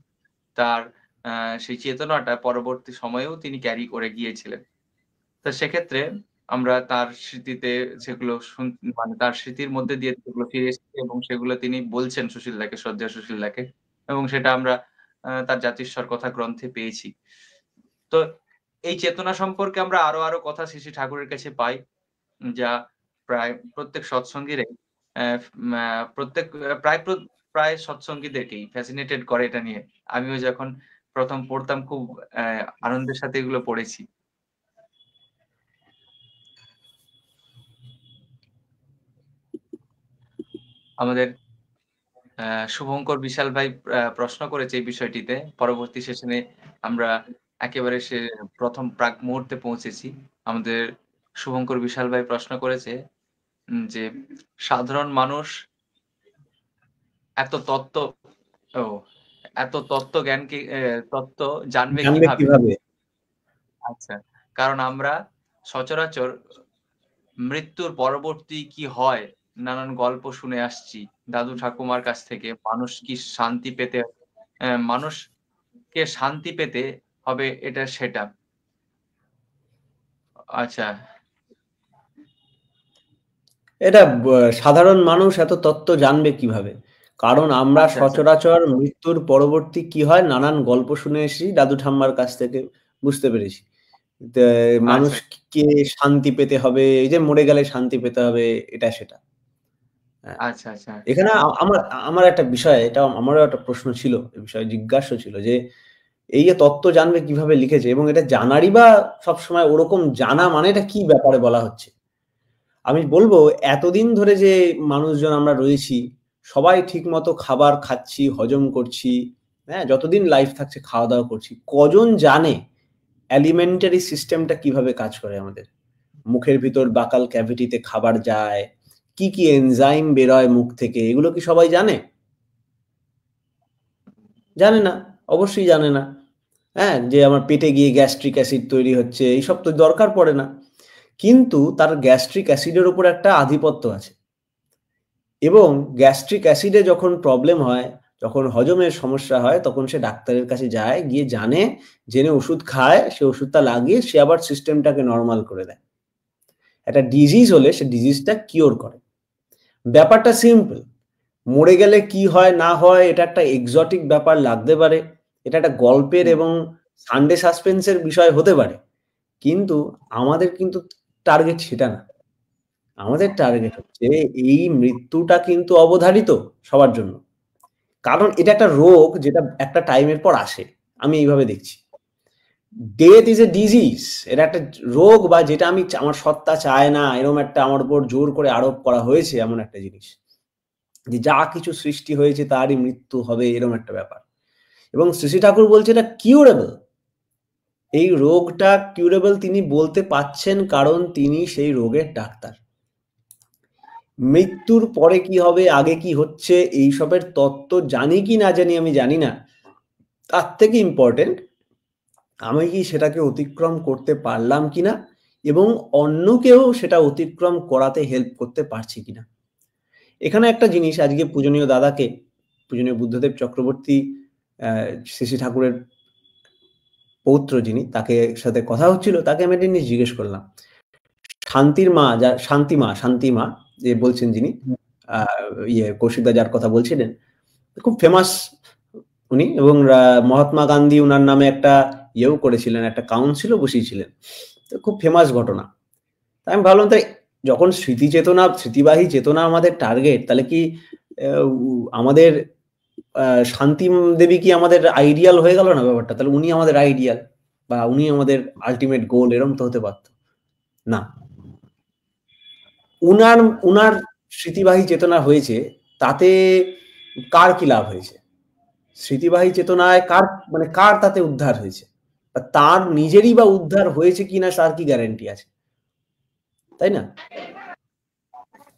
তার আ সেই চেতনাটা পরবর্তী সময়েও তিনি ক্যারি করে গিয়েছিলেন। তো সেক্ষেত্রে আমরা তার স্মৃতিতে সেগুলো মানে তার স্মৃতির মধ্যে দিয়ে সেগুলো ফিরে এসেছি এবং সেগুলো তিনি বলছেন সুশীলদাকে, শ্রদ্ধেয় সুশীলদাকে, এবং সেটা আমরা তার জাতিস্বর কথা গ্রন্থে পেয়েছি। তো এই চেতনা সম্পর্কে আমরা আরো কথা শ্রী শ্রী ঠাকুরের কাছে পাই, যা প্রায় প্রত্যেক সৎসঙ্গীরাই অ্যা ম্যা প্রত্যেক প্রায় সৎসঙ্গীদেরকেই ফ্যাসিনেটেড করে এটা নিয়ে। আমিও যখন ১ম পড়তাম খুব আনন্দের সাথে এগুলো পড়েছি। আমাদের শুভঙ্কর বিশাল ভাই প্রশ্ন করেছে এই বিষয়টিতে। পরবর্তী সেশনে আমরা একেবারে ১ম প্রাক মুহূর্তে পৌঁছেছি। আমাদের শুভঙ্কর বিশাল ভাই প্রশ্ন করেছে যে সাধারণ মানুষ এত তত্ত্ব ও এত তত্ত্ব জ্ঞান কি তত্ত্ব জানবে জানবে কিভাবে? কিভাবে? আচ্ছা, কারণ আমরা সচরাচর মৃত্যুর পরবর্তী কি হয় নানান গল্প শুনে আসছি দাদু ঠাকুমার কাছ থেকে। মানুষ কি শান্তি পেতে মানুষকে শান্তি পেতে হবে এটা সেটা। আচ্ছা, এটা সাধারণ মানুষ এত তত্ত্ব জানবে কিভাবে? কারণ আমরা আচ্ছা, আচ্ছা, সচরাচর মৃত্যুর পরবর্তী কি হয় নানান গল্প শুনে এসেছি দাদু ঠাম্মার কাছ থেকে বুঝতে পেরেছি। তে আচ্ছা, মানুষকে শান্তি পেতে হবে, এই যে মরে গেলে শান্তি পেতে হবে এটা সেটা। হ্যাঁ। আচ্ছা, আচ্ছা। এখানে আমার আমার একটা বিষয়, এটা আমারও একটা প্রশ্ন ছিল, এ বিষয়ে জিজ্ঞাসা ছিল যে, এই যে তত্ত্ব জানবে কিভাবে লিখেছে এবং এটা জানারই বা সবসময় ওরকম জানা মানেটা কি ব্যাপারে বলা হচ্ছে? আমি বলব এতদিন ধরে যে মানুষজন আমরা রয়েছি, সবাই ঠিকমতো খাবার খাচ্ছি, হজম করছি, হ্যাঁ? যতদিন লাইফ থাকছে খাওয়া-দাওয়া করছি। কজন জানে এলিমেন্টারি সিস্টেমটা কিভাবে কাজ করে আমাদের? মুখের ভিতর বাকাল ক্যাভিটিতে খাবার যায়, কি এনজাইম বেরোয় মুখ থেকে এগুলো কি সবাই জানে? জানে না, অবশ্যই জানে না। হ্যাঁ? যে আমার পেটে গিয়ে গ্যাস্ট্রিক অ্যাসিড তৈরি হচ্ছে এইসব তো দরকার পড়ে না। কিন্তু তার গ্যাস্ট্রিক অ্যাসিডের উপর একটা আধিপত্য আছে। এবং গ্যাস্ট্রিক অ্যাসিডে যখন প্রবলেম হয়, যখন হজমের সমস্যা হয়, তখন সে ডাক্তারের কাছে যায়, গিয়ে জেনে ওষুধ খায়, সে ওষুধটা লাগিয়ে সে আবার সিস্টেমটাকে নরমাল করে দেয়। একটা ডিজিজ হলে সে ডিজিজটা কিওর করে। ব্যাপারটা সিম্পল। মরে গেলে কি হয় না হয় এটা একটা এক্সোটিক ব্যাপার লাগতে পারে। এটা একটা গল্পের হুম, এবং সানডে সাসপেন্স এর বিষয় হতে পারে। কিন্তু আমাদের কিন্তু টার্গেট সেটা না। আমাদের টার্গেট হচ্ছে এই মৃত্যুটা কিন্তু অবধারিত সবার জন্য। কারণ এটা একটা রোগ যেটা একটা টাইমের পর আসে। আমি এইভাবে দেখছি। ডেথ ইস এ ডিজিজ। এটা একটা রোগ বা যেটা আমার সত্তা চায় না, এরকম একটা আমার উপর জোর করে আরোপ করা হয়েছে এমন একটা জিনিস। যে যা কিছু সৃষ্টি হয়েছে তারই মৃত্যু হবে এরকম একটা ব্যাপার। এবং শ্রী ঠাকুর বলছে এটা কিউরেবল। এই রোগটা কিউরেবল তিনি বলতে পারছেন কারণ তিনি সেই রোগের ডাক্তার। মৃত্যুর পরে কি হবে, আগে কি হচ্ছে এইসবের তত্ত্ব জানি কি না জানি আমি জানি না। তার থেকে ইম্পোর্টেন্ট আমি কি সেটাকে অতিক্রম করতে পারলাম কিনা এবং অন্যকেও সেটা অতিক্রম করাতে হেল্প করতে পারছি কিনা। এখানে একটা জিনিস আজকে পূজনীয় দাদাকে, পূজনীয় বুদ্ধদেব চক্রবর্তী শ্রী শ্রী ঠাকুরের পৌত্র যিনি, তাকে সাথে কথা হচ্ছিল, তাকে আমি একটা জিনিস জিজ্ঞেস করলাম। শান্তি মা যে বলছেন যিনি, হুম, কৌশিকদা যার কথা বলছিলেন, খুব ফেমাস উনি এবং মহাত্মা গান্ধী উনার নামে একটা করেছিলেন, একটা কাউন্সিলও বসিয়েছিলেন। তো খুব ফেমাস ঘটনা। তাই আমি ভাবলাম তাই যখন স্মৃতিবাহী চেতনা আমাদের টার্গেট, তাহলে কি আমাদের শান্তি দেবী কি আমাদের আইডিয়াল হয়ে গেল না ব্যাপারটা? তাহলে উনি আমাদের আইডিয়াল বা উনি আমাদের আল্টিমেট গোল এরকম তো হতে পারত না। উনার উনার স্মৃতিবাহী চেতনা হয়েছে, তাতে কার কি লাভ হয়েছে? স্মৃতিবাহী চেতনায় কার তাতে উদ্ধার হয়েছে? বা তার নিজেরই বা উদ্ধার হয়েছে কিনা তার কি গ্যারান্টি আছে? তাই না?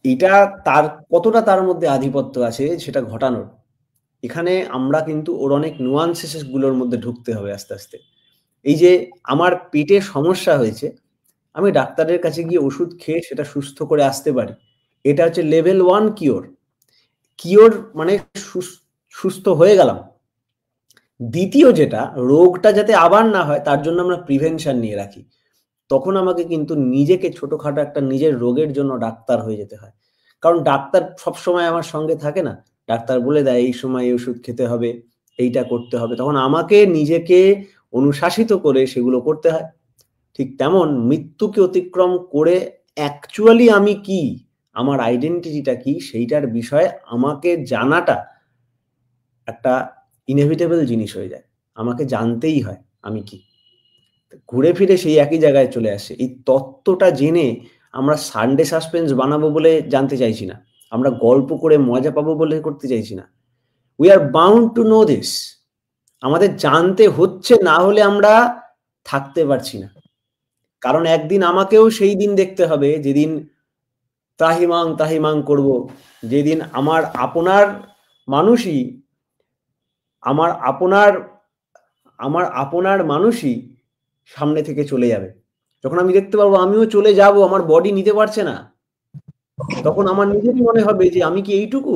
এটা তার কতটা তার মধ্যে আধিপত্য আছে সেটা ঘটানোর। এখানে আমরা কিন্তু ওর অনেক nuances গুলোর মধ্যে ঢুকতে হবে আস্তে, আস্তে। এই যে আমার পেটে সমস্যা হয়েছে, আমি ডাক্তারের কাছে গিয়ে ওষুধ খেয়ে সেটা সুস্থ করে আসতে পারি। এটা হচ্ছে লেভেল 1 কিওর। কিওর মানে সুস সুস্থ হয়ে গেলাম। দ্বিতীয় যেটা, রোগটা যাতে আবার না হয় তার জন্য আমরা প্রিভেনশন নিয়ে রাখি। তখন আমাকে কিন্তু নিজেকে ছোটখাটো একটা নিজের রোগের জন্য ডাক্তার হয়ে যেতে হয়। কারণ ডাক্তার সবসময় আমার সঙ্গে থাকে না। ডাক্তার বলে দেয় এই সময় এই ওষুধ খেতে হবে, এইটা করতে হবে। তখন আমাকে নিজেকে অনুশাসিত করে সেগুলো করতে হয়। ঠিক তেমন মৃত্যুকে অতিক্রম করে অ্যাকচুয়ালি আমি কি? আমার আইডেন্টিটিটা কি? সেইটার বিষয়ে আমাকে জানাটা একটা ইনএভিটেবল জিনিস হয়ে যায়। আমাকে জানতেই হয় আমি কি? ঘুরে ফিরে সেই একই জায়গায় চলে আসে। এই তত্ত্বটা জেনে আমরা সানডে সাসপেন্স বানাবো বলে জানতে চাইছি না। আমরা গল্প করে মজা পাবো বলে করতে চাইছি না। We are bound to know this. আমাদের জানতে হচ্ছে, না হলে আমরা থাকতে পারছি না। কারণ একদিন আমাকেও সেই দিন দেখতে হবে যেদিন ত্রাহিমাং, ত্রাহিমাং করব। যেদিন মানুষই আমার আপনার আমার আপনার মানুষই সামনে থেকে চলে যাবে, যখন আমি দেখতে পারবো আমিও চলে যাব, আমার বডি নিতে পারছে না, তখন আমার নিজেরই মনে হবে যে আমি কি এইটুকু,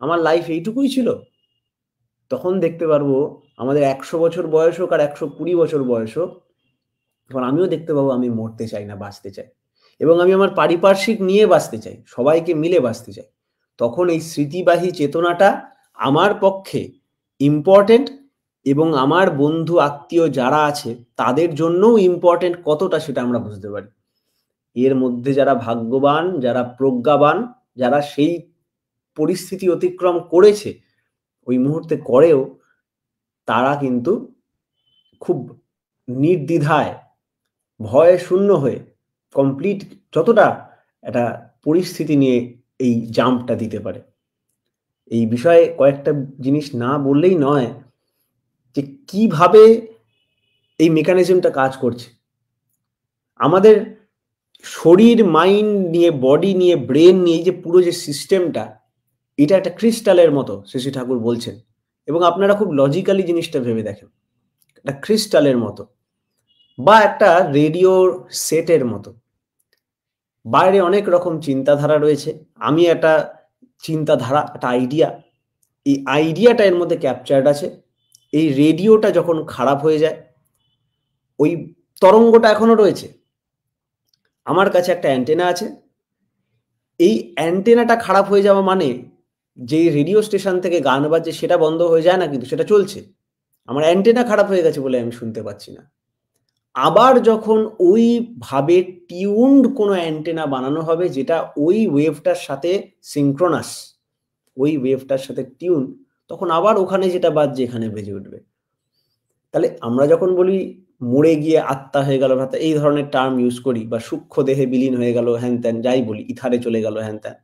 আমার লাইফ এইটুকুই ছিল। তখন দেখতে পারবো আমাদের 100 বছর বয়স হোক আর 120 বছর বয়স হোক, তখন আমিও দেখতে পাবো আমি মরতে চাই না, বাঁচতে চাই। এবং আমি আমার পারিপার্শ্বিক নিয়ে বাঁচতে চাই, সবাইকে মিলে বাঁচতে চাই। তখন এই স্মৃতিবাহী চেতনাটা আমার পক্ষে ইম্পর্টেন্ট, এবং আমার বন্ধু আত্মীয় যারা আছে তাদের জন্যও ইম্পর্টেন্ট কতটা, সেটা আমরা বুঝতে পারি। এর মধ্যে যারা ভাগ্যবান, যারা প্রজ্ঞাবান, যারা সেই পরিস্থিতি অতিক্রম করেছে, ওই মুহূর্তে করেও, তারা কিন্তু খুব নির্দ্বিধায়, ভয়ে শূন্য হয়ে কমপ্লিট যতটা একটা পরিস্থিতি নিয়ে এই জাম্পটা দিতে পারে। এই বিষয়ে কয়েকটা জিনিস না বললেই নয়, যে কিভাবে এই মেকানিজমটা কাজ করছে। আমাদের শরীর, মাইন্ড নিয়ে, বডি নিয়ে, ব্রেন নিয়ে, এই যে পুরো যে সিস্টেমটা, এটা একটা ক্রিস্টালের মতো শশী ঠাকুর বলছেন। এবং আপনারা খুব লজিক্যালি জিনিসটা ভেবে দেখেন, একটা ক্রিস্টালের মতো বা একটা রেডিও সেটের মতো। বাইরে অনেক রকম চিন্তাধারা রয়েছে, আমি একটা চিন্তাধারা, একটা আইডিয়া, এই আইডিয়াটা এর মধ্যে ক্যাপচার্ড আছে। এই রেডিওটা যখন খারাপ হয়ে যায়, ওই তরঙ্গটা এখনো রয়েছে। আমার কাছে একটা অ্যান্টেনা আছে, এই অ্যান্টেনাটা খারাপ হয়ে যাওয়া মানে যে রেডিও স্টেশন থেকে গান বাজছে সেটা বন্ধ হয়ে যায় না, কিন্তু সেটা চলছে। আমার অ্যান্টেনা খারাপ হয়ে গেছে বলে আমি শুনতে পাচ্ছি না। আবার যখন ওইভাবে টিউনড কোনো অ্যান্টেনা বানানো হবে যেটা ওই ওয়েভটার সাথে সিঙ্ক্রোনাস, ওই ওয়েভটার সাথে টিউন, তখন আবার ওখানে যেটা বাজছে এখানে বেজে উঠবে। তাহলে আমরা যখন বলি মরে গিয়ে আত্মা হয়ে গেল, অর্থাৎ এই ধরনের টার্ম ইউজ করি, বা সূক্ষ্ম দেহে বিলীন হয়ে গেল, হ্যান ত্যান যাই বলি, ইথারে চলে গেল, হ্যান ত্যান,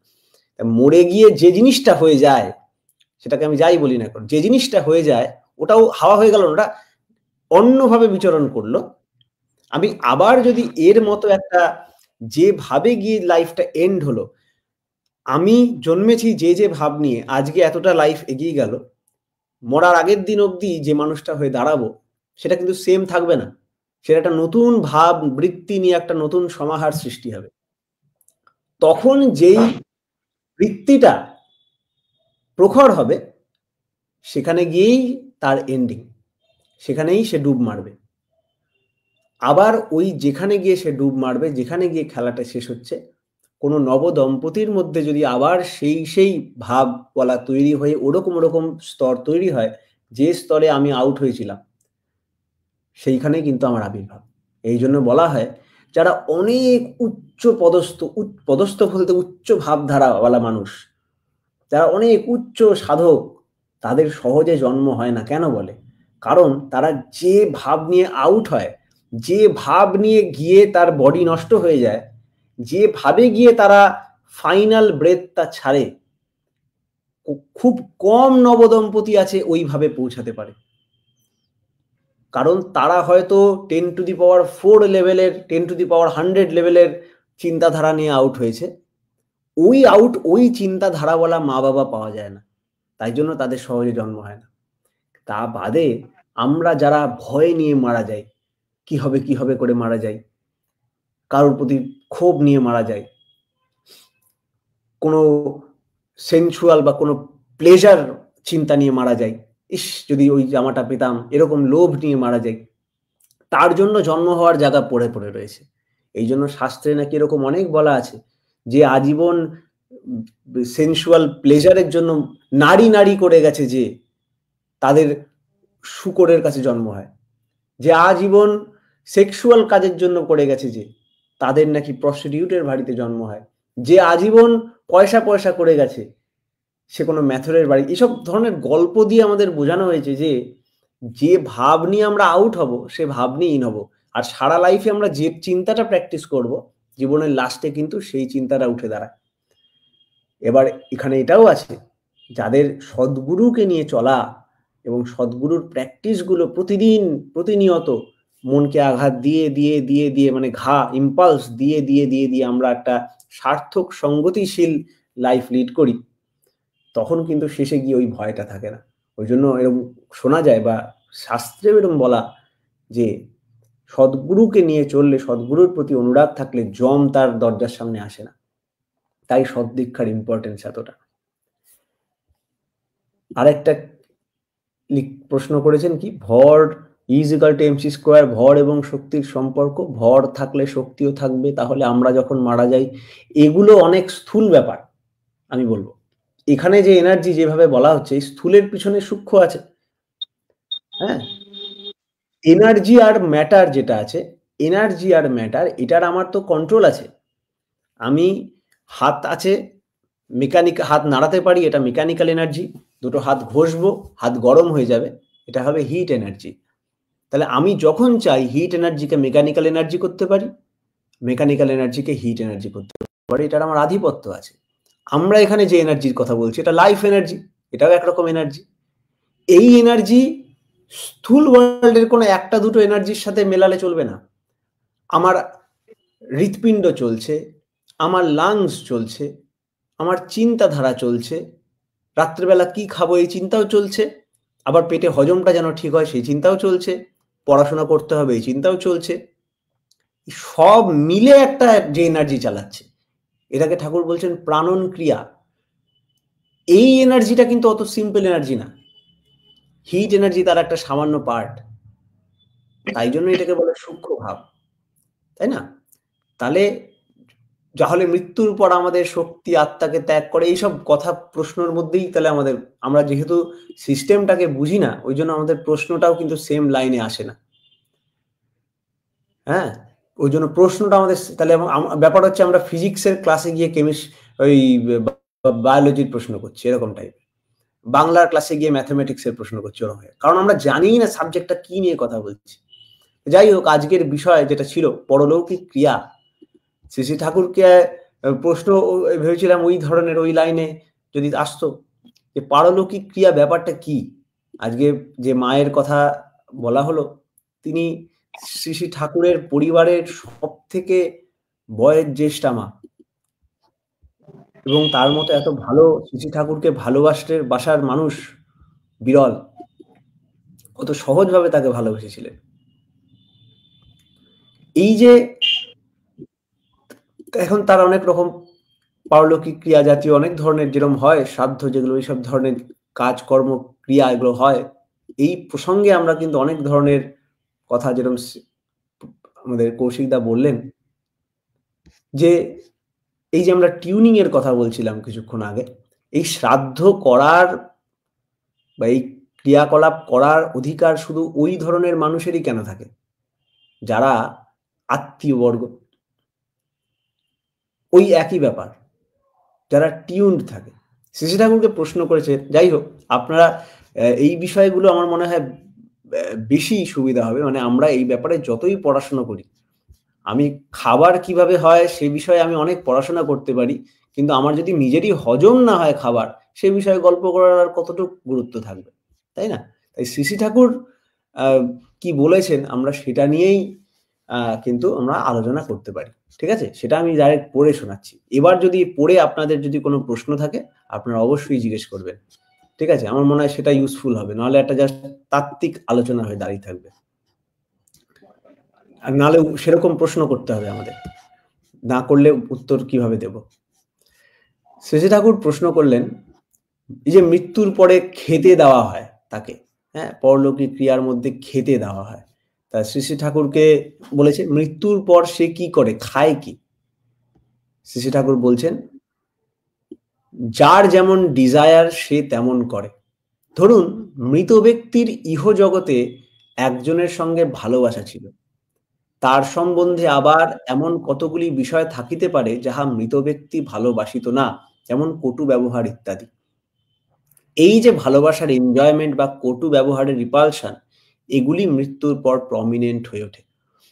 মরে গিয়ে যে জিনিসটা হয়ে যায়, সেটাকে আমি যাই বলি না এখন, যে জিনিসটা হয়ে যায় ওটাও হাওয়া হয়ে গেল, ওটা অন্যভাবে বিচরণ করলো। আমি আবার যদি এর মতো একটা, যেভাবে গিয়ে লাইফটা এন্ড হলো, আমি জন্মেছি যে ভাব নিয়ে, আজকে এতটা লাইফ এগিয়ে গেল, মরার আগের দিন অবধি যে মানুষটা হয়ে দাঁড়াবো সেটা কিন্তু সেম থাকবে না। সেটা একটা নতুন ভাব বৃত্তি নিয়ে একটা নতুন সমাহার সৃষ্টি হবে। তখন যেই বৃত্তিটা প্রখর হবে, সেখানে গিয়েই তার এন্ডিং, সেখানেই সে ডুব মারবে। আবার ওই যেখানে গিয়ে সে ডুব মারবে, যেখানে গিয়ে খেলাটা শেষ হচ্ছে, কোনো নবদম্পতির মধ্যে যদি আবার সেই ভাব বলা তৈরি হয়ে ওরকম স্তর তৈরি হয়, যে স্তরে আমি আউট হয়েছিলাম, সেইখানেই কিন্তু আমার আবির্ভাব। এই জন্য বলা হয়, যারা অনেক উচ্চ পদস্থ, পদস্থ বলতে উচ্চ ভাবধারাওয়ালা মানুষ, যারা অনেক উচ্চ সাধক, তাদের সহজে জন্ম হয় না। কেন বলে? কারণ তারা যে ভাব নিয়ে আউট হয়, যে ভাব নিয়ে গিয়ে তার বডি নষ্ট হয়ে যায়, যে ভাবে গিয়ে তারা ফাইনাল ব্রেথটা ছাড়ে, খুব কম নবদম্পতি আছে ওইভাবে পৌঁছাতে পারে। কারণ তারা হয়তো 10⁴ লেভেলের, 10⁻100 লেভেলের চিন্তাধারা নিয়ে আউট হয়েছে। ওই চিন্তাধারাওয়ালা মা বাবা পাওয়া যায় না, তাই জন্য তাদের সহজে জন্ম হয় না। তা বাদে আমরা যারা ভয় নিয়ে মারা যাই, কি হবে করে মারা যাই, কারোর প্রতি ক্ষোভ নিয়ে মারা যায়, কোনো সেন্সুয়াল বা কোনো প্লেজার চিন্তা নিয়ে মারা যায়, ইস যদি ওই জামাটা পেতাম, এরকম লোভ নিয়ে মারা যায়, তার জন্য জন্ম হওয়ার জায়গা পড়ে রয়েছে। এই জন্য শাস্ত্রে নাকি এরকম অনেক বলা আছে, যে আজীবন সেন্সুয়াল প্লেজারের জন্য নারী করে গেছে, যে তাদের শূকরের কাছে জন্ম হয়। যে আজীবন সেক্সুয়াল কাজের জন্য করে গেছে, যে তাদের নাকি প্রস্টিটিউটের বাড়িতে জন্ম হয়। যে আজীবন পয়সা করে গেছে, সে কোনো ম্যাথরের বাড়ি। এসব ধরনের গল্প দিয়ে আমাদের বোঝানো হয়েছে যে ভাব নিয়ে আমরা আউট হব, সে ভাব নিয়ে ইন হব। আর সারা লাইফে আমরা যে চিন্তাটা প্র্যাকটিস করব, জীবনের লাস্টে কিন্তু সেই চিন্তাটা উঠে দাঁড়ায়। এবার এখানে এটাও আছে, যাদের সদ্গুরুকে নিয়ে চলা এবং সদ্গুরুর প্র্যাকটিসগুলো প্রতিদিন প্রতিনিয়ত মনকে আঘাত দিয়ে মানে ইম্পালস দিয়ে আমরা একটা সার্থক সঙ্গতিশীল লাইফ লিড করি, তখন কিন্তু শেষে গিয়ে ওই ভয়টা থাকে না। ওই জন্য এরকম শোনা যায়, বা শাস্ত্রেও এরকম বলা, যে সদ্গুরুকে নিয়ে চললে, সদ্গুরুর প্রতি অনুরাগ থাকলে যম তার দরজার সামনে আসে না। তাই সদ্দীক্ষার ইম্পর্টেন্স এতটা। আরেকটা প্রশ্ন করেছেন কি, ভর is equal to MC square, ভর এবং শক্তির সম্পর্ক, ভর থাকলে শক্তিও থাকবে, তাহলে আমরা যখন মারা যাই। এগুলো অনেক স্থূল ব্যাপার, আমি বলবো। এখানে যে এনার্জি যেভাবে বলা হচ্ছে, এই স্থূলের পিছনে সূক্ষ্ম আছে। হ্যাঁ, এনার্জি আর ম্যাটার যেটা আছে, এনার্জি আর ম্যাটার, এটার আমার তো কন্ট্রোল আছে। আমি হাত আছে, হাত নাড়াতে পারি, এটা মেকানিক্যাল এনার্জি। দুটো হাত ঘষবো, হাত গরম হয়ে যাবে, এটা হবে হিট এনার্জি। তাহলে আমি যখন চাই হিট এনার্জিকে মেকানিক্যাল এনার্জি করতে পারি, মেকানিক্যাল এনার্জিকে হিট এনার্জি করতে পারি, এটার আমার আধিপত্য আছে। আমরা এখানে যে এনার্জির কথা বলছি, এটা লাইফ এনার্জি, এটাও একরকম এনার্জি। এই এনার্জি স্থূল ওয়ার্ল্ডের কোনো একটা দুটো এনার্জির সাথে মেলালে চলবে না। আমার হৃৎপিণ্ড চলছে, আমার লাংস চলছে, আমার চিন্তাধারা চলছে, রাত্রেবেলা কি খাবো এই চিন্তাও চলছে, আবার পেটে হজমটা যেন ঠিক হয় সেই চিন্তাও চলছে, পড়াশোনা করতে হবে এই চিন্তাও চলছে। সব মিলে একটা যে এনার্জি চালাচ্ছে, এটাকে ঠাকুর বলছেন প্রাণন ক্রিয়া। এই এনার্জিটা কিন্তু অত সিম্পল এনার্জি না, হিট এনার্জি তার একটা সামান্য পার্ট, তাই জন্য এটাকে বলে সূক্ষ্ম ভাব, তাই না? তাহলে মৃত্যুর পর আমাদের শক্তি আত্মাকে ত্যাগ করে, এইসব কথা প্রশ্নের মধ্যেই তাহলে আমরা যেহেতু সিস্টেমটাকে বুঝি না, ওই জন্য আমাদের প্রশ্নটাও কিন্তু সেম লাইনে আসে না। হ্যাঁ, ওই জন্য প্রশ্নটা আমাদের তাহলে ব্যাপার হচ্ছে আমরা ফিজিক্সের ক্লাসে গিয়ে ওই বায়োলজির প্রশ্ন করছি, এরকম টাইপের। বাংলার ক্লাসে গিয়ে ম্যাথমেটিক্সের প্রশ্ন করছি, ওরকম। কারণ আমরা জানি না সাবজেক্টটা কি নিয়ে কথা বলছি। যাই হোক, আজকের বিষয় যেটা ছিল পরলৌকিক ক্রিয়া, শ্রী শ্রী ঠাকুরকে প্রশ্ন ভেবেছিলাম ওই ধরনের, ওই লাইনে যদি আসতো যে পারলৌকিক ক্রিয়া ব্যাপারটা কি। আজকে যে মায়ের কথা বলা হলো, তিনি শ্রী শ্রী ঠাকুরের পরিবারের সব থেকে বয়োজ্যেষ্ঠা মা, এবং তার মতো এত ভালো শ্রী শ্রী ঠাকুরকে বাসার মানুষ বিরল, কত সহজভাবে তাকে ভালোবেসেছিলেন। এই যে এখন তার অনেক রকম পারলৌকিক ক্রিয়া জাতীয় অনেক ধরনের যেরকম হয় শ্রাদ্ধ, যেগুলো এইসব ধরনের কাজকর্ম ক্রিয়া এগুলো হয়, এই প্রসঙ্গে আমরা কিন্তু অনেক ধরনের কথা, যেরকম আমাদের কৌশিকদা বললেন, যে এই যে আমরা টিউনিং এর কথা বলছিলাম কিছুক্ষণ আগে, এই শ্রাদ্ধ করার বা এই ক্রিয়াকলাপ করার অধিকার শুধু ওই ধরনের মানুষেরই কেন থাকে যারা আত্মীয় বর্গ, ওই একই ব্যাপার, যারা টিউনড থাকে। শ্রী ঠাকুরকে প্রশ্ন করেছে। যাই হোক, আপনারা এই বিষয়গুলো আমার মনে হয় বেশি সুবিধা হবে, মানে আমরা এই ব্যাপারে যতই পড়াশোনা করি, আমি খাবার কিভাবে হয় সে বিষয়ে আমি অনেক পড়াশোনা করতে পারি, কিন্তু আমার যদি নিজেরই হজম না হয় খাবার, সে বিষয়ে গল্প করার আর কতটুকু গুরুত্ব থাকবে, তাই না? তাই শ্রী ঠাকুর কি বলেছেন আমরা সেটা নিয়েই কিন্তু আমরা আলোচনা করতে পারি। ঠিক আছে, সেটা আমি ডাইরেক্ট পড়ে শোনাচ্ছি। এবার যদি পড়ে আপনাদের যদি কোনো প্রশ্ন থাকে, আপনারা অবশ্যই জিজ্ঞেস করবেন। ঠিক আছে, আমার মনে হয় সেটা ইউজফুল হবে, নাহলে একটা জাস্ট তাত্ত্বিক আলোচনা হয়ে দাঁড়িয়ে থাকবে, আর নাহলে সেরকম প্রশ্ন করতে হবে আমাদের, না করলে উত্তর কিভাবে দেব। শ্রী ঠাকুর প্রশ্ন করলেন, এই যে মৃত্যুর পরে খেতে দেওয়া হয় তাকে, হ্যাঁ, পরলৌকিক ক্রিয়ার মধ্যে খেতে দেওয়া হয়, তা শ্রী ঠাকুরকে বলেছে মৃত্যুর পর সে কি করে, খায় কি? শ্রী ঠাকুর বলছেন, যার যেমন ডিজায়ার সে তেমন করে। ধরুন, মৃত ব্যক্তির ইহজগতে একজনের সঙ্গে ভালোবাসা ছিল, তার সম্বন্ধে আবার এমন কতগুলি বিষয় থাকিতে পারে যাহা মৃত ব্যক্তি ভালোবাসিত না, যেমন কটু ব্যবহার ইত্যাদি। এই যে ভালোবাসার এনজয়মেন্ট বা কটু ব্যবহারের রিপালশন, এগুলি মৃত্যুর পর প্রমিনেন্ট হয়ে ওঠে।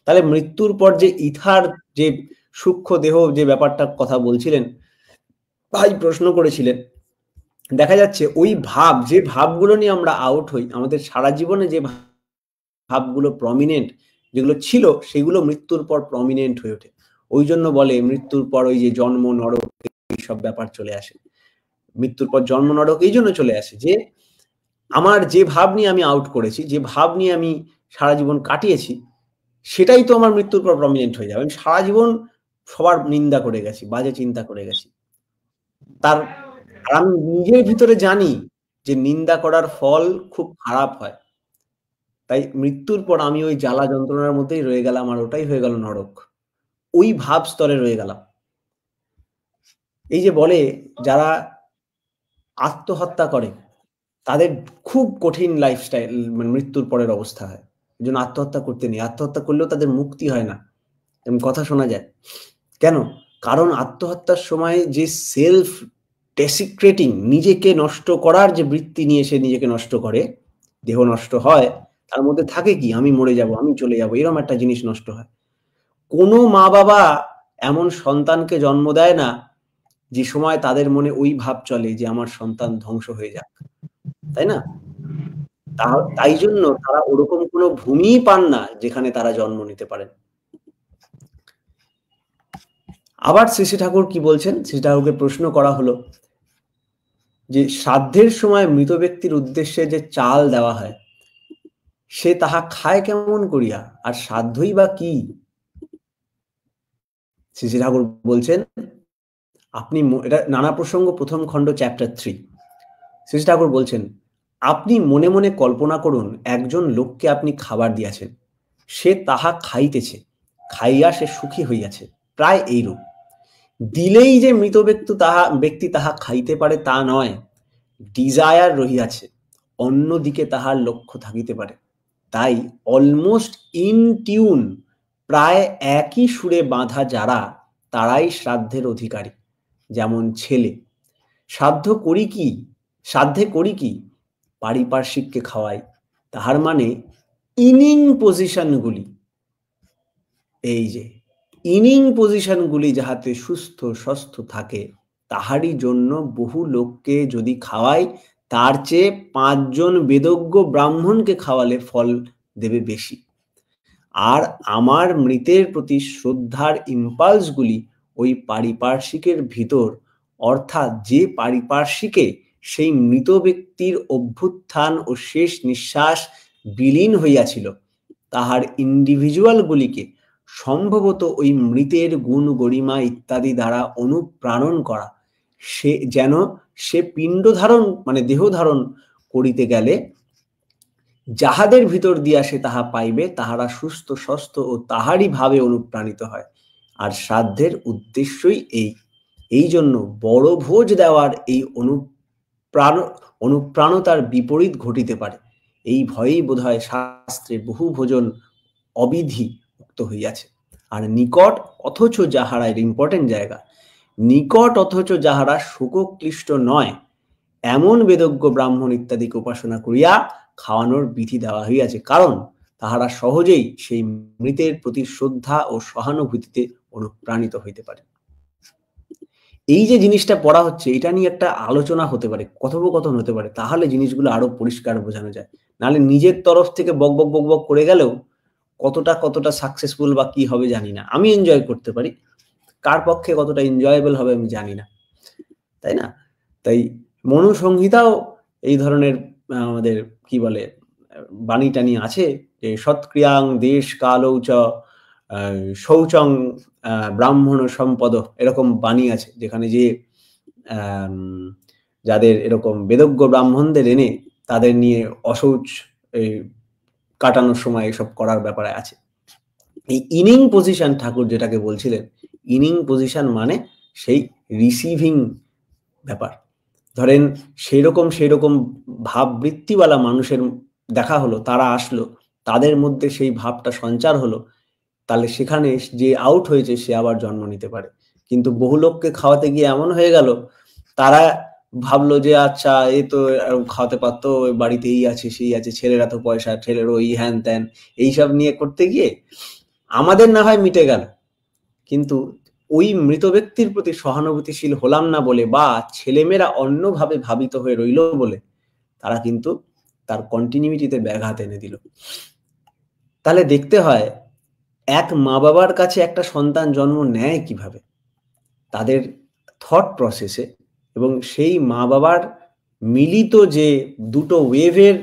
তাহলে মৃত্যুর পর যে ইথার, যে সূক্ষ্ম দেহ, যে ব্যাপারটার কথা বলছিলেন ভাই, প্রশ্ন করেছিলেন, দেখা যাচ্ছে ওই ভাব, যে ভাবগুলো নিয়ে আমরা আউট হই, আমাদের সারা জীবনে যে ভাবগুলো প্রমিনেন্ট যেগুলো ছিল, সেগুলো মৃত্যুর পর প্রমিনেন্ট হয়ে ওঠে। ওই জন্য বলে মৃত্যুর পর ওই যে জন্ম নরক এইসব ব্যাপার চলে আসে। মৃত্যুর পর জন্ম নরক এই জন্য চলে আসে যে আমার যে ভাব নিয়ে আমি আউট করেছি, যে ভাব নিয়ে আমি সারা জীবন কাটিয়েছি, সেটাই তো আমার মৃত্যুর পর প্রমিনেন্ট হয়ে যাবে। আমি সারা জীবন সবার নিন্দা করে গেছি, বাজে চিন্তা করে গেছি। আর আমি নিজের ভিতরে জানি যে নিন্দা করার ফল খুব খারাপ হয়। তাই মৃত্যুর পর আমি ওই জ্বালা যন্ত্রণার মধ্যেই রয়ে গেলাম, আর ওটাই হয়ে গেল নরক। ওই ভাব স্তরে রয়ে গেলাম। এই যে বলে যারা আত্মহত্যা করে তাদের খুব কঠিন লাইফস্টাইল, মানে মৃত্যুর পরের অবস্থা হয়। এজন্য আত্মহত্যা করতে নেই। আত্মহত্যা করলেও তাদের মুক্তি হয় না। এরকম কথা শোনা যায়। কেন? কারণ আত্মহত্যার সময় যে সেলফ ডেসিক্রেটিং, নিজেকে নষ্ট করার যে বৃত্তি নিয়ে সে নিজেকে নষ্ট করে, দেহ নষ্ট হয়, তার মধ্যে থাকে কি? আমি মরে যাবো, আমি চলে যাবো, এরকম একটা জিনিস নষ্ট হয়। কোনো মা-বাবা এমন সন্তানকে জন্ম দেয় না যে সময় তাদের মনে ওই ভাব চলে যে আমার সন্তান ধ্বংস হয়ে যাক। তাই না? তাই জন্য তারা ওরকম কোনো ভূমিই পান না যেখানে তারা জন্ম নিতে পারেন। আবার শ্রী ঠাকুর কি বলছেন? শ্রী ঠাকুরকে প্রশ্ন করা হলো যে শ্রাদ্ধের সময় মৃত ব্যক্তির উদ্দেশ্যে যে চাল দেওয়া হয়, সে তাহা খায় কেমন করিয়া? আর শ্রাদ্ধই বা কি? শ্রী ঠাকুর বলছেন, আপনি এটা নানা প্রসঙ্গ প্রথম খণ্ড চ্যাপ্টার 3। শ্রী ঠাকুর বলছেন, আপনি মনে মনে কল্পনা করুন একজন লোককে আপনি খাবার দিয়াছেন, সে তাহা খাইতেছে, খাইয়া সে সুখী হইয়াছে, প্রায় এইরূপ। দিলেই যে মৃত ব্যক্তি তাহা খাইতে পারে তা নয়, ডিজায়ার রহিয়াছে, অন্যদিকে তাহার লক্ষ্য থাকিতে পারে। তাই অলমোস্ট ইন টিউন, প্রায় একই সুরে বাঁধা যারা, তারাই শ্রাদ্ধের অধিকারী। যেমন ছেলে, শ্রাদ্ধে করি কি? পারিপার্শ্বিককে খাওয়াই। তাহার মানে ইনিং পজিশনগুলি, এই যে ইনিং পজিশনগুলি যাহাতে সুস্থ স্বাস্থ্য থাকে, তাহারই জন্য বহু লোককে যদি খাওয়াই, তার চেয়ে 5 জন বেদজ্ঞ ব্রাহ্মণকে খাওয়ালে ফল দেবে বেশি। আর আমার মৃতের প্রতি শ্রদ্ধার ইম্পালসগুলি ওই পারিপার্শ্বিকের ভিতর, অর্থাৎ যে পারিপার্শ্বিকে সেই মৃত ব্যক্তির অভ্যুত্থান ও শেষ নিঃশ্বাস বিলীন হইয়াছিল, তাহার ইন্ডিভিজুয়ালগুলিকে সম্ভবত ওই মৃতের গুণ গরিমা ইত্যাদি দ্বারা অনুপ্রাণন করা, সে যেন সে পিণ্ড ধারণ মানে দেহ ধারণ করিতে গেলে যাহাদের ভিতর দিয়া সে তাহা পাইবে, তাহারা সুস্থ স্বাস্থ্য ও তাহারই ভাবে অনুপ্রাণিত হয়। আর শ্রাদ্ধের উদ্দেশ্যই এই জন্য বড় ভোজ দেওয়ার এই অনুপ্রাণতার বিপরীত ঘটিতে পারে। এই ভয়েই বোধহয় শাস্ত্রে বহু ভোজন অবিধি মুক্ত হইয়াছে। আর নিকট অথচ যাহারা, এর ইম্পর্টেন্ট জায়গা, নিকট অথচ যাহারা শোকক্লিষ্ট নয়, এমন বেদজ্ঞ ব্রাহ্মণ ইত্যাদিকে উপাসনা করিয়া খাওয়ানোর বিধি দেওয়া হইয়াছে, কারণ তাহারা সহজেই সেই মৃতের প্রতি শ্রদ্ধা ও সহানুভূতিতে অনুপ্রাণিত হইতে পারে। এই যে জিনিসটা পড়া হচ্ছে, এটা নিয়ে একটা আলোচনা হতে পারে, কথোপকথন হতে পারে, তাহলে জিনিসগুলো আরো পরিষ্কার বোঝানো যায়। নাহলে নিজের তরফ থেকে বক বক বক বক করে গেলেও কতটা সাকসেসফুল বা কি হবে জানি না। আমি এনজয় করতে পারি, কার পক্ষে কতটা এনজয়েবল হবে আমি জানি না, তাই না? তাই মনুসংহিতাও এই ধরনের আমাদের কি বলে বাণী টানি আছে যে সৎক্রিয়াং দেশ কালৌ চ শৌচং ব্রাহ্মণ সম্পদ, এরকম বাণী আছে যেখানে যে যাদের এরকম বেদজ্ঞ ব্রাহ্মণদের এনে তাদের নিয়ে অশৌচ কাটানোর সময় এসব করার ব্যাপারে আছে। এই ইনিং পজিশন ঠাকুর যেটাকে বলছিলেন, ইনিং পজিশন মানে সেই রিসিভিং ব্যাপার। ধরেন সেরকম ভাববৃত্তিওয়ালা মানুষের দেখা হলো, তারা আসলো, তাদের মধ্যে সেই ভাবটা সঞ্চার হলো, তাহলে সেখানে যে আউট হয়েছে সে আবার জন্ম নিতে পারে। কিন্তু বহু লোককে খাওয়াতে গিয়ে এমন হয়ে গেল, তারা ভাবলো যে আচ্ছা এ তো খাওয়াতে পারতো, বাড়িতে এই আছে সেই আছে, ছেলের এত পয়সা, ছেলের ওই হ্যান ত্যান, এইসব নিয়ে করতে গিয়ে আমাদের না হয় মিটে গেল, কিন্তু ওই মৃত ব্যক্তির প্রতি সহানুভূতিশীল হলাম না বলে, বা ছেলেমেয়েরা অন্যভাবে ভাবিত হয়ে রইল বলে, তারা কিন্তু তার কন্টিনিউইটিতে ব্যাঘাত এনে দিল। তাহলে দেখতে হয় এক মা বাবার কাছে একটা সন্তান জন্ম নেয় কিভাবে, তাদের থট প্রসেসে, এবং সেই মা বাবার মিলিত যে দুটো ওয়েভের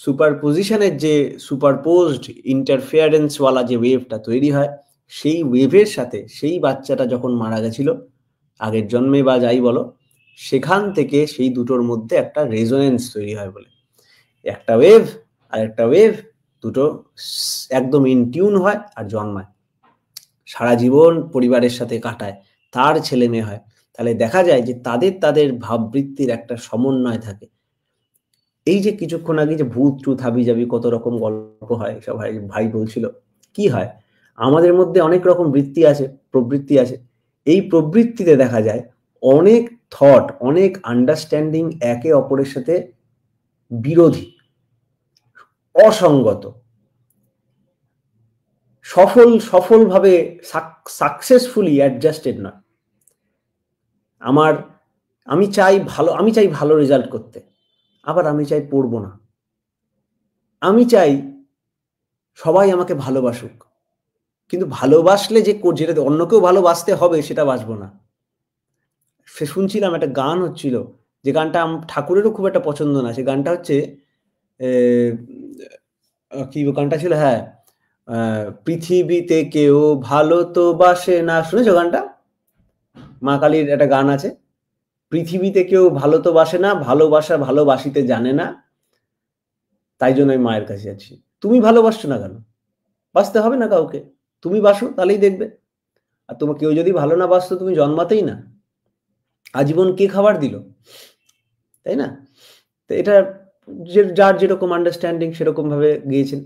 সুপারপোজিশনের যে সুপারপোজড ইন্টারফিয়ারেন্সওয়ালা যে ওয়েভটা তৈরি হয়, সেই ওয়েভের সাথে সেই বাচ্চাটা যখন মারা গেছিল আগের জন্মে বা যাই বলো, সেখান থেকে সেই দুটোর মধ্যে একটা রেজোনেন্স তৈরি হয় বলে। একটা ওয়েভ আর একটা ওয়েভ দুটো একদম ইন টিউন হয় আর জন্মায়, সারা জীবন পরিবারের সাথে কাটায়, তার ছেলে মেয়ে হয়। তাহলে দেখা যায় যে তাদের ভাববৃত্তির একটা সমন্বয় থাকে। এই যে কিছুক্ষণ আগে যে ভূত টুত হাবি যাবি কত রকম গল্প হয়, সব ভাই ভাই বলছিল, কি হয় আমাদের মধ্যে অনেক রকম বৃত্তি আছে, প্রবৃত্তি আছে। এই প্রবৃত্তিতে দেখা যায় অনেক থট, অনেক আন্ডারস্ট্যান্ডিং একে অপরের সাথে বিরোধী, অসঙ্গত, সফলভাবে সাকসেসফুলি অ্যাডজাস্টেড নয়। আমি চাই ভালো রেজাল্ট করতে, আবার আমি চাই পড়বো না। আমি চাই সবাই আমাকে ভালোবাসুক, কিন্তু ভালোবাসলে যেটা অন্যকেও ভালোবাসতে হবে সেটা বাসবো না। সে শুনছিলাম একটা গান হচ্ছিল, যে গানটা ঠাকুরেরও খুব একটা পছন্দ না। সে গানটা হচ্ছে কি গানটা ছিল, হ্যাঁ, পৃথিবীতে কেউ ভালো তো বাসে না, শুনেছো গানটা? মা কালীর একটা গান আছে, পৃথিবীতে কেউ ভালো তো বাসে না, ভালোবাসা ভালোবাসিতে জানে না, তাই জন্য আমি মায়ের কাছে আছি। তুমি ভালোবাসছো না কেন? বাসতে হবে না কাউকে, তুমি বাসো, তাহলেই দেখবে। আর তোমার কেউ যদি ভালো না বাসতো, তুমি জন্মাতেই না, আজীবন কে খাবার দিল, তাই না? তো এটা যার যেরকম আন্ডারস্ট্যান্ডিং সেরকম ভাবে গিয়েছেন।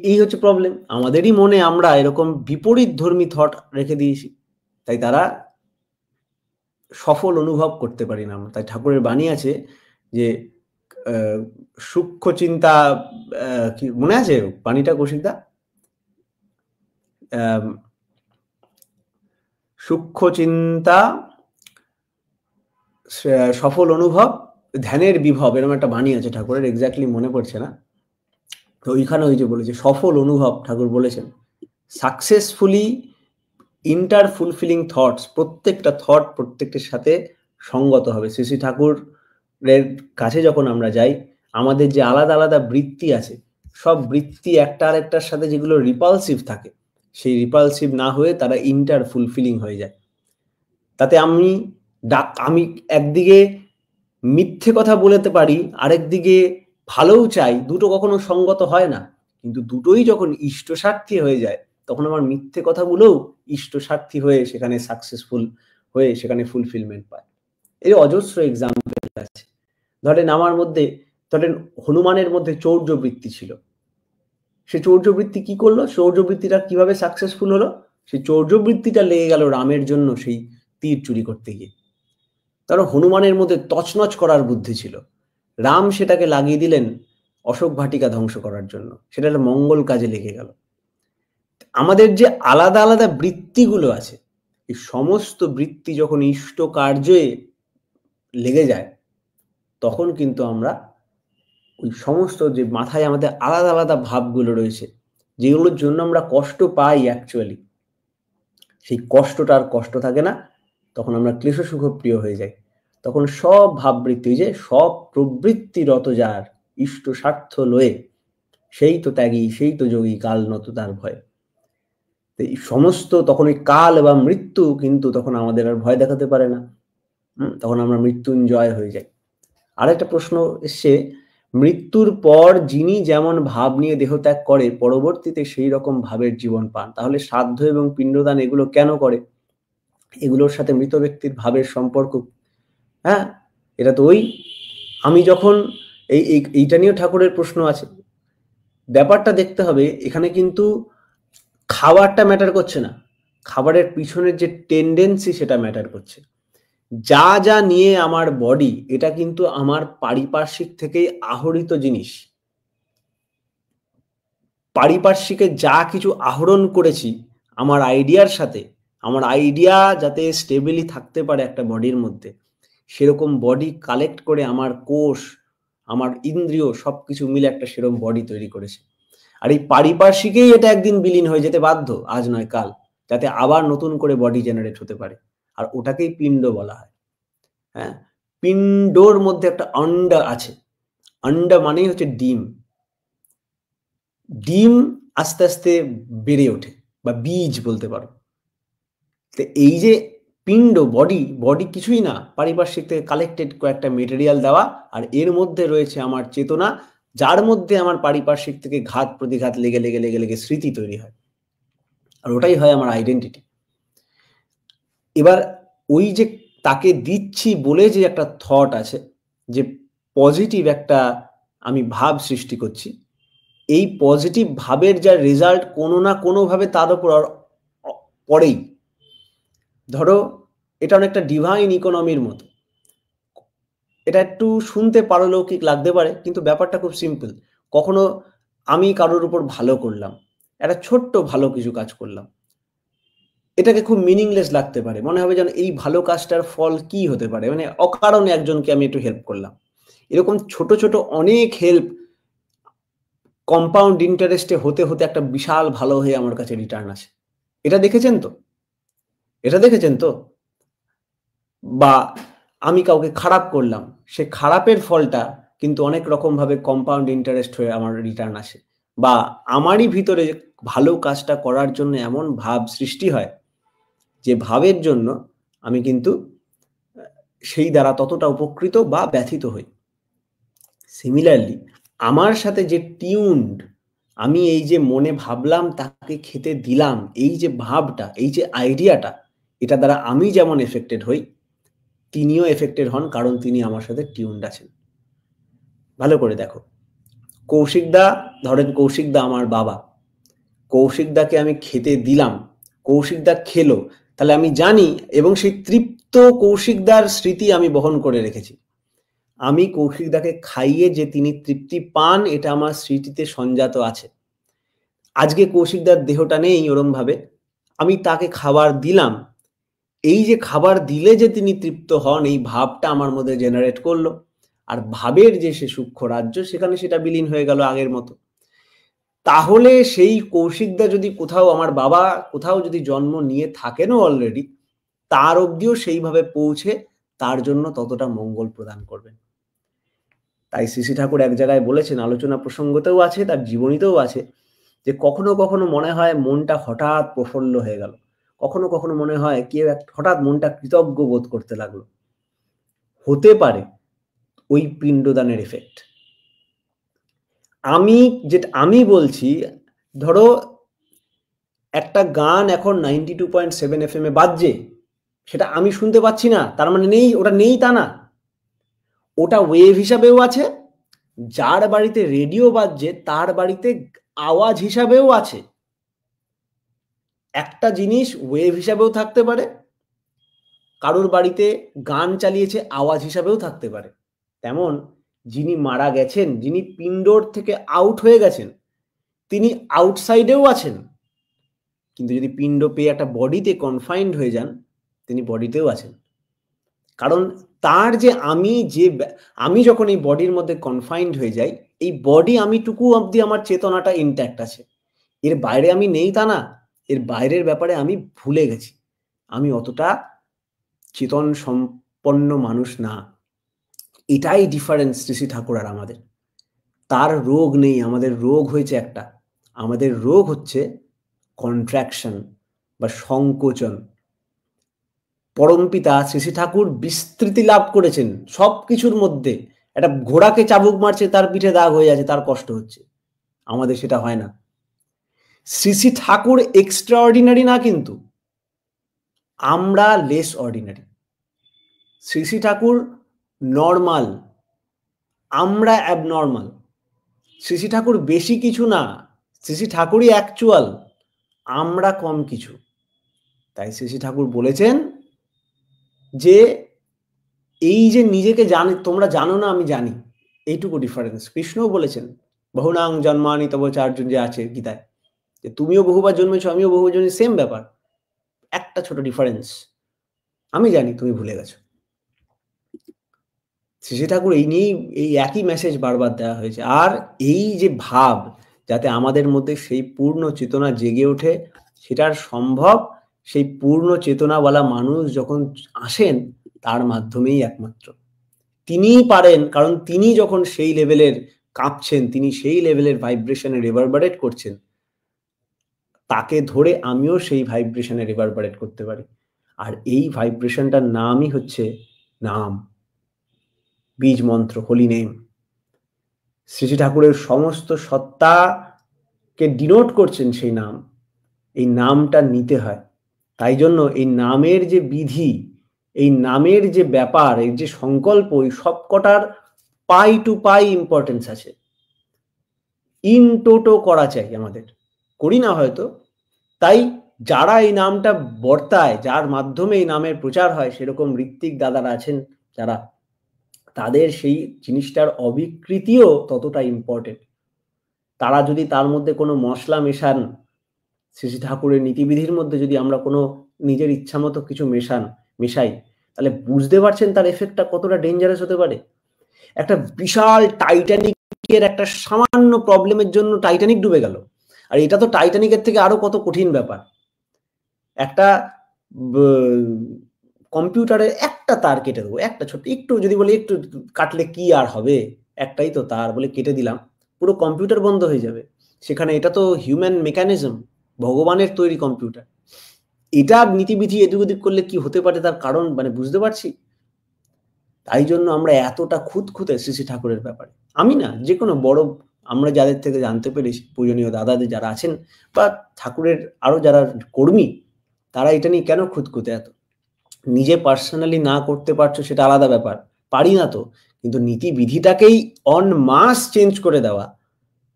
এই হচ্ছে প্রবলেম, আমাদেরই মনে আমরা এরকম বিপরীত ধর্মী থট রেখে দিয়েছি, তাই তারা সফল অনুভব করতে পারি না আমরা। তাই ঠাকুরের বাণী আছে যে সূক্ষ্ম চিন্তা, কি মনে আছে বাণীটা কৌশিকদা? সূক্ষ্ম চিন্তা, সফল অনুভব, ধ্যানের বিভব, এরকম একটা বাণী আছে ঠাকুরের, এক্স্যাক্টলি মনে পড়ছে না। তো ওইখানে ওই যে বলেছে সফল অনুভব, ঠাকুর বলেছেন সাকসেসফুলি ইন্টার ফুলফিলিং থটস, প্রত্যেকটা থট প্রত্যেকটির সাথে সঙ্গত হবে। শ্রী শ্রী ঠাকুরের কাছে যখন আমরা যাই, আমাদের যে আলাদা আলাদা বৃত্তি আছে, সব বৃত্তি একটা আরেকটার সাথে যেগুলো রিপালসিভ থাকে, সেই রিপালসিভ না হয়ে তারা ইন্টার ফুলফিলিং হয়ে যায়। তাতে আমি একদিকে মিথ্যে কথা বলতে পারি, আরেকদিকে ভালোও চাই, দুটো কখনো সঙ্গত হয় না। কিন্তু দুটোই যখন ইষ্টস্বার্থী হয়ে যায়, তখন আমার মিথ্যে কথাগুলোও ইষ্টস্বার্থী হয়ে সেখানে সাকসেসফুল হয়ে সেখানে ফুলফিলমেন্ট পায়। এই অজস্র এক্সাম্পল আছে। ধরেন হনুমানের মধ্যে চৌর্য বৃত্তি ছিল, সে চৌর্য বৃত্তি কি করলো, চৌর্য বৃত্তিটা কিভাবে সাকসেসফুল হলো? সেই চৌর্য বৃত্তিটা লেগে গেল রামের জন্য সেই তীর চুরি করতে গিয়ে। কারণ হনুমানের মধ্যে তছনছ করার বুদ্ধি ছিল, রাম সেটাকে লাগিয়ে দিলেন অশোক ভাটিকা ধ্বংস করার জন্য, সেটা একটা মঙ্গল কাজে লেগে গেল। আমাদের যে আলাদা আলাদা বৃত্তিগুলো আছে, এই সমস্ত বৃত্তি যখন ইষ্ট কার্যে লেগে যায়, তখন কিন্তু আমরা ওই সমস্ত যে মাথায় আমাদের আলাদা আলাদা ভাবগুলো রয়েছে, যেগুলোর জন্য আমরা কষ্ট পাই অ্যাকচুয়ালি, সেই কষ্টটা আর কষ্ট থাকে না, তখন আমরা ক্লেশ সুখপ্রিয় হয়ে যাই। তখন সব ভাববৃত্তি, যে সব প্রবৃত্তিরত যার ইষ্ট স্বার্থ লয়ে, সেই তো ত্যাগী, সেই তো যোগী, কাল নত তার ভয়। এই সমস্ত তখন ওই কাল বা মৃত্যু কিন্তু তখন আমাদের আর ভয় দেখাতে পারে না। তখন আমরা মৃত্যুঞ্জয় হয়ে যাই। আরেকটা প্রশ্ন এসছে, মৃত্যুর পর যিনি যেমন ভাব নিয়ে দেহত্যাগ করে, পরবর্তীতে সেই রকম ভাবের জীবন পান, তাহলে শ্রাদ্ধ এবং পিণ্ডদান এগুলো কেন করে? এগুলোর সাথে মৃত ব্যক্তির ভাবের সম্পর্ক, হ্যাঁ, এটা তো আমি যখন এইটা নিয়েও ঠাকুরের প্রশ্ন আছে। ব্যাপারটা দেখতে হবে, এখানে কিন্তু খাবারটা ম্যাটার করছে না, খাবারের পিছনের যে টেন্ডেন্সি সেটা ম্যাটার করছে। যা নিয়ে আমার বডি, এটা কিন্তু আমার পারিপার্শ্বিক থেকেই আহরিত জিনিস। পারিপার্শ্বিকে যা কিছু আহরণ করেছি আমার আইডিয়ার সাথে, আমার আইডিয়া যাতে স্টেবলি থাকতে পারে একটা বডির মধ্যে, সেরকম বডি কালেক্ট করে আমার কোষ, আমার ইন্দ্রিয় সবকিছু মিলে একটা সেরকম বডি তৈরি করেছে। আর এই পারিপার্শ্বিকেই এটা একদিন বিলীন হয়ে যেতে বাধ্য, আজ নয় কাল, যাতে আবার নতুন করে বডি জেনারেট হতে পারে। আর ওটাকেই পিণ্ড বলা হয়। হ্যাঁ, পিণ্ডর মধ্যে একটা অন্ড আছে, আন্ডা মানেই হচ্ছে ডিম। ডিম আস্তে আস্তে বেড়ে ওঠে, বা বীজ বলতে পারো। তো এই যে পিণ্ড, বডি কিছুই না, পারিপার্শ্বিক থেকে কালেক্টেড কয়েকটা মেটেরিয়াল দেওয়া, আর এর মধ্যে রয়েছে আমার চেতনা, যার মধ্যে আমার পারিপার্শ্বিক থেকে ঘাত প্রতিঘাত লেগে লেগে লেগে লেগে স্মৃতি তৈরি হয়, আর ওটাই হয় আমার আইডেন্টিটি। এবার ওই যে তাকে দিচ্ছি বলে যে একটা থট আছে, যে পজিটিভ একটা আমি ভাব সৃষ্টি করছি, এই পজিটিভ ভাবের যা রেজাল্ট কোনো না কোনোভাবে তার উপর পড়েই। ধরো এটা অনেকটা ডিভাইন ইকোনমির মতো। এটা একটু শুনতে পারলৌকিক লাগতে পারে, কিন্তু ব্যাপারটা খুব সিম্পল। কখনো আমি কারোর উপর ভালো করলাম, একটা ছোট্ট ভালো কিছু কাজ করলাম, এটাকে খুব মিনিংলেস লাগতে পারে, মনে হবে যেন এই ভালো কাজটার ফল কি হতে পারে, মানে অকারণে একজনকে আমি একটু হেল্প করলাম। এরকম ছোট ছোট অনেক হেল্প কম্পাউন্ড ইন্টারেস্টে হতে হতে একটা বিশাল ভালো হয়ে আমার কাছে রিটার্ন আসে। এটা দেখেছেন তো? এটা দেখেছেন তো? বা আমি কাউকে খারাপ করলাম, সে খারাপের ফলটা কিন্তু অনেক রকমভাবে কম্পাউন্ড ইন্টারেস্ট হয়ে আমার রিটার্ন আসে। বা আমারই ভিতরে ভালো কাজটা করার জন্য এমন ভাব সৃষ্টি হয়, যে ভাবের জন্য আমি কিন্তু সেই দ্বারা ততটা উপকৃত বা ব্যথিত হই। সিমিলারলি আমার সাথে যে টিউনড, আমি এই যে মনে ভাবলাম তাকে খেতে দিলাম, এই যে ভাবটা, এই যে আইডিয়াটা, এটা দ্বারা আমি যেমন এফেক্টেড হই, তিনিও এফেক্টেড হন, কারণ তিনি আমার সাথে টিউনড আছেন। ভালো করে দেখো, কৌশিকদা, ধরেন কৌশিকদা আমার বাবা, কৌশিকদাকে আমি খেতে দিলাম, কৌশিকদা খেলো, তাহলে আমি জানি, এবং সেই তৃপ্ত কৌশিকদার স্মৃতি আমি বহন করে রেখেছি। আমি কৌশিকদাকে খাইয়ে যে তিনি তৃপ্তি পান, এটা আমার স্মৃতিতে সঞ্জাত আছে। আজকে কৌশিকদার দেহটা নেই ওরম ভাবে, আমি তাকে খাবার দিলাম, এই যে খাবার দিলে যে তিনি তৃপ্ত হন, এই ভাবটা আমার মধ্যে জেনারেট করলো, আর ভাবের যে সে সূক্ষ্ম রাজ্য, সেখানে সেটা বিলীন হয়ে গেল আগের মতো। তাহলে সেই কৌশিকদা যদি কোথাও, আমার বাবা কোথাও যদি জন্ম নিয়ে থাকেনও অলরেডি, তার অবধিও সেইভাবে পৌঁছে তার জন্য ততটা মঙ্গল প্রদান করবেন। তাই শ্রী শ্রী ঠাকুর এক জায়গায় বলেছেন, আলোচনা প্রসঙ্গতেও আছে, তার জীবনীতেও আছে, যে কখনো কখনো মনে হয় মনটা হঠাৎ প্রফুল্ল হয়ে গেল, কখনো কখনো মনে হয় কেউ হঠাৎ মনটা কৃতজ্ঞ বোধ করতে লাগলো। হতে পারে ওই পিণ্ডদানের এফেক্ট। আমি বলছি, ধরো একটা গান এখন 92.7 FM এ বাজছে, সেটা আমি শুনতে পাচ্ছি না, তার মানে নেই, ওটা নেই তা না, ওটা ওয়েভ হিসাবেও আছে, যার বাড়িতে রেডিও বাজছে তার বাড়িতে আওয়াজ হিসাবেও আছে। একটা জিনিস ওয়েভ হিসাবেও থাকতে পারে, কারোর বাড়িতে গান চালিয়েছে আওয়াজ হিসাবেও থাকতে পারে। তেমন যিনি মারা গেছেন, যিনি পিণ্ডর থেকে আউট হয়ে গেছেন, তিনি আউটসাইডেও আছেন, কিন্তু যদি পিণ্ড পেয়ে একটা বডিতে কনফাইন্ড হয়ে যান, তিনি বডিতেও আছেন। কারণ তার যে আমি যখন এই বডির মধ্যে কনফাইন্ড হয়ে যাই, এই বডি আমিটুকু অবধি আমার চেতনাটা ইনট্যাক্ট আছে, এর বাইরে আমি নেই তা না, এর বাইরের ব্যাপারে আমি ভুলে গেছি, আমি অতটা চেতন সম্পন্ন মানুষ না। এটাই ডিফারেন্স শ্রী শ্রী ঠাকুর আর আমাদের। তার রোগ নেই, আমাদের রোগ হয়েছে একটা, আমাদের রোগ হচ্ছে কন্ট্রাকশন বা সংকোচন। পরমপিতা শ্রী শ্রী ঠাকুর বিস্তৃতি লাভ করেছেন সবকিছুর মধ্যে। একটা ঘোড়াকে চাবুক মারছে, তার পিঠে দাগ হয়ে যাচ্ছে, তার কষ্ট হচ্ছে, আমাদের সেটা হয় না। শ্রী শ্রী ঠাকুর এক্সট্রা অর্ডিনারি না, কিন্তু আমরা লেস অর্ডিনারি। শ্রী শ্রী ঠাকুর নর্মাল, আমরা অ্যাবনর্মাল। শ্রী শ্রী ঠাকুর বেশি কিছু না, শ্রী শ্রী ঠাকুরই অ্যাকচুয়াল, আমরা কম কিছু। তাই শ্রী শ্রী ঠাকুর বলেছেন যে এই যে নিজেকে জানি, তোমরা জানো না আমি জানি, এইটুকু ডিফারেন্স। কৃষ্ণও বলেছেন, বহুনাং জন্মানি তব চারজন যে আছে গীতায়, যে তুমিও বহুবার জন্মেছো, আমিও বহুবার জন্মেছি, সেম ব্যাপার, একটা ছোট ডিফারেন্স, আমি জানি তুমি ভুলে গেছো। শ্রী ঠাকুর এই নিয়েই এই একই মেসেজ বারবার দেওয়া হয়েছে। আর এই যে ভাব, যাতে আমাদের মধ্যে সেই পূর্ণ চেতনা জেগে ওঠে, সেটার সম্ভব সেই পূর্ণ চেতনাওয়ালা মানুষ যখন আসেন, তার মাধ্যমেই একমাত্র। তিনিই পারেন, কারণ তিনি যখন সেই লেভেলের কাঁপছেন, তিনি সেই লেভেলের ভাইব্রেশনে রিভারবারেট করছেন, তাকে ধরে আমিও সেই ভাইব্রেশনে রিভারবারেট করতে পারি। আর এই ভাইব্রেশনটার নামই হচ্ছে নাম, বীজ মন্ত্র, হোলি নেম। শ্রী শ্রী ঠাকুরের সমস্ত সত্তাকে ডিনোট করছেন সেই নাম। এই নামটা নিতে হয়। তাই জন্য এই নামের যে বিধি, এই নামের যে ব্যাপার, এই যে সংকল্প, এই সবকটার পাই টু পাই ইম্পর্টেন্স আছে। ইন টোটো করা চাই আমাদের, করি না হয়তো। তাই যারা এই নামটা বর্তায়, যার মাধ্যমে এই নামের প্রচার হয়, সেরকম ঋত্বিক দাদারা আছেন যারা, তাদের সেই জিনিসটার অবিকৃতিও ততটা ইম্পর্টেন্ট। তারা যদি তার মধ্যে কোনো মশলা মেশান, শ্রী শ্রী ঠাকুরের নীতিবিধির মধ্যে যদি আমরা কোনো নিজের ইচ্ছা মতো কিছু মেশাই, তাহলে বুঝতে পারছেন তার এফেক্টটা কতটা ডেঞ্জারাস হতে পারে। একটা বিশাল টাইটানিকের একটা সামান্য প্রবলেমের জন্য টাইটানিক ডুবে গেল, আর এটা তো টাইটানিকের থেকে আরো কত কঠিন ব্যাপার। একটা কম্পিউটারে একটা তার কেটে দেবো, একটা ছোট্ট একটু, যদি বলি একটু কাটলে কি আর হবে, একটাই তো তার, বলে কেটে দিলাম, পুরো কম্পিউটার বন্ধ হয়ে যাবে। সেখানে এটা তো হিউম্যান মেকানিজম, ভগবানের তৈরি কম্পিউটার। এটা নীতিবিধি এদিক ওদিক করলে কি হতে পারে তার কারণ মানে বুঝতে পারছি। তাই জন্য আমরা এতটা খুঁতখুঁতে শ্রী শ্রী ঠাকুরের ব্যাপারে, আমি না, যে কোনো বড়, আমরা যাদের থেকে জানতে পেরেছি, পূজনীয় দাদাদের যারা আছেন বা ঠাকুরের আরো যারা কর্মী, তারা এটা নিয়ে কেন খুঁতখুঁতে এত। নিজে পার্সোনালি না করতে পারছো সেটা আলাদা ব্যাপার, পারি না তো, কিন্তু নীতিবিধিটাকেই অন মাস চেঞ্জ করে দেওয়া,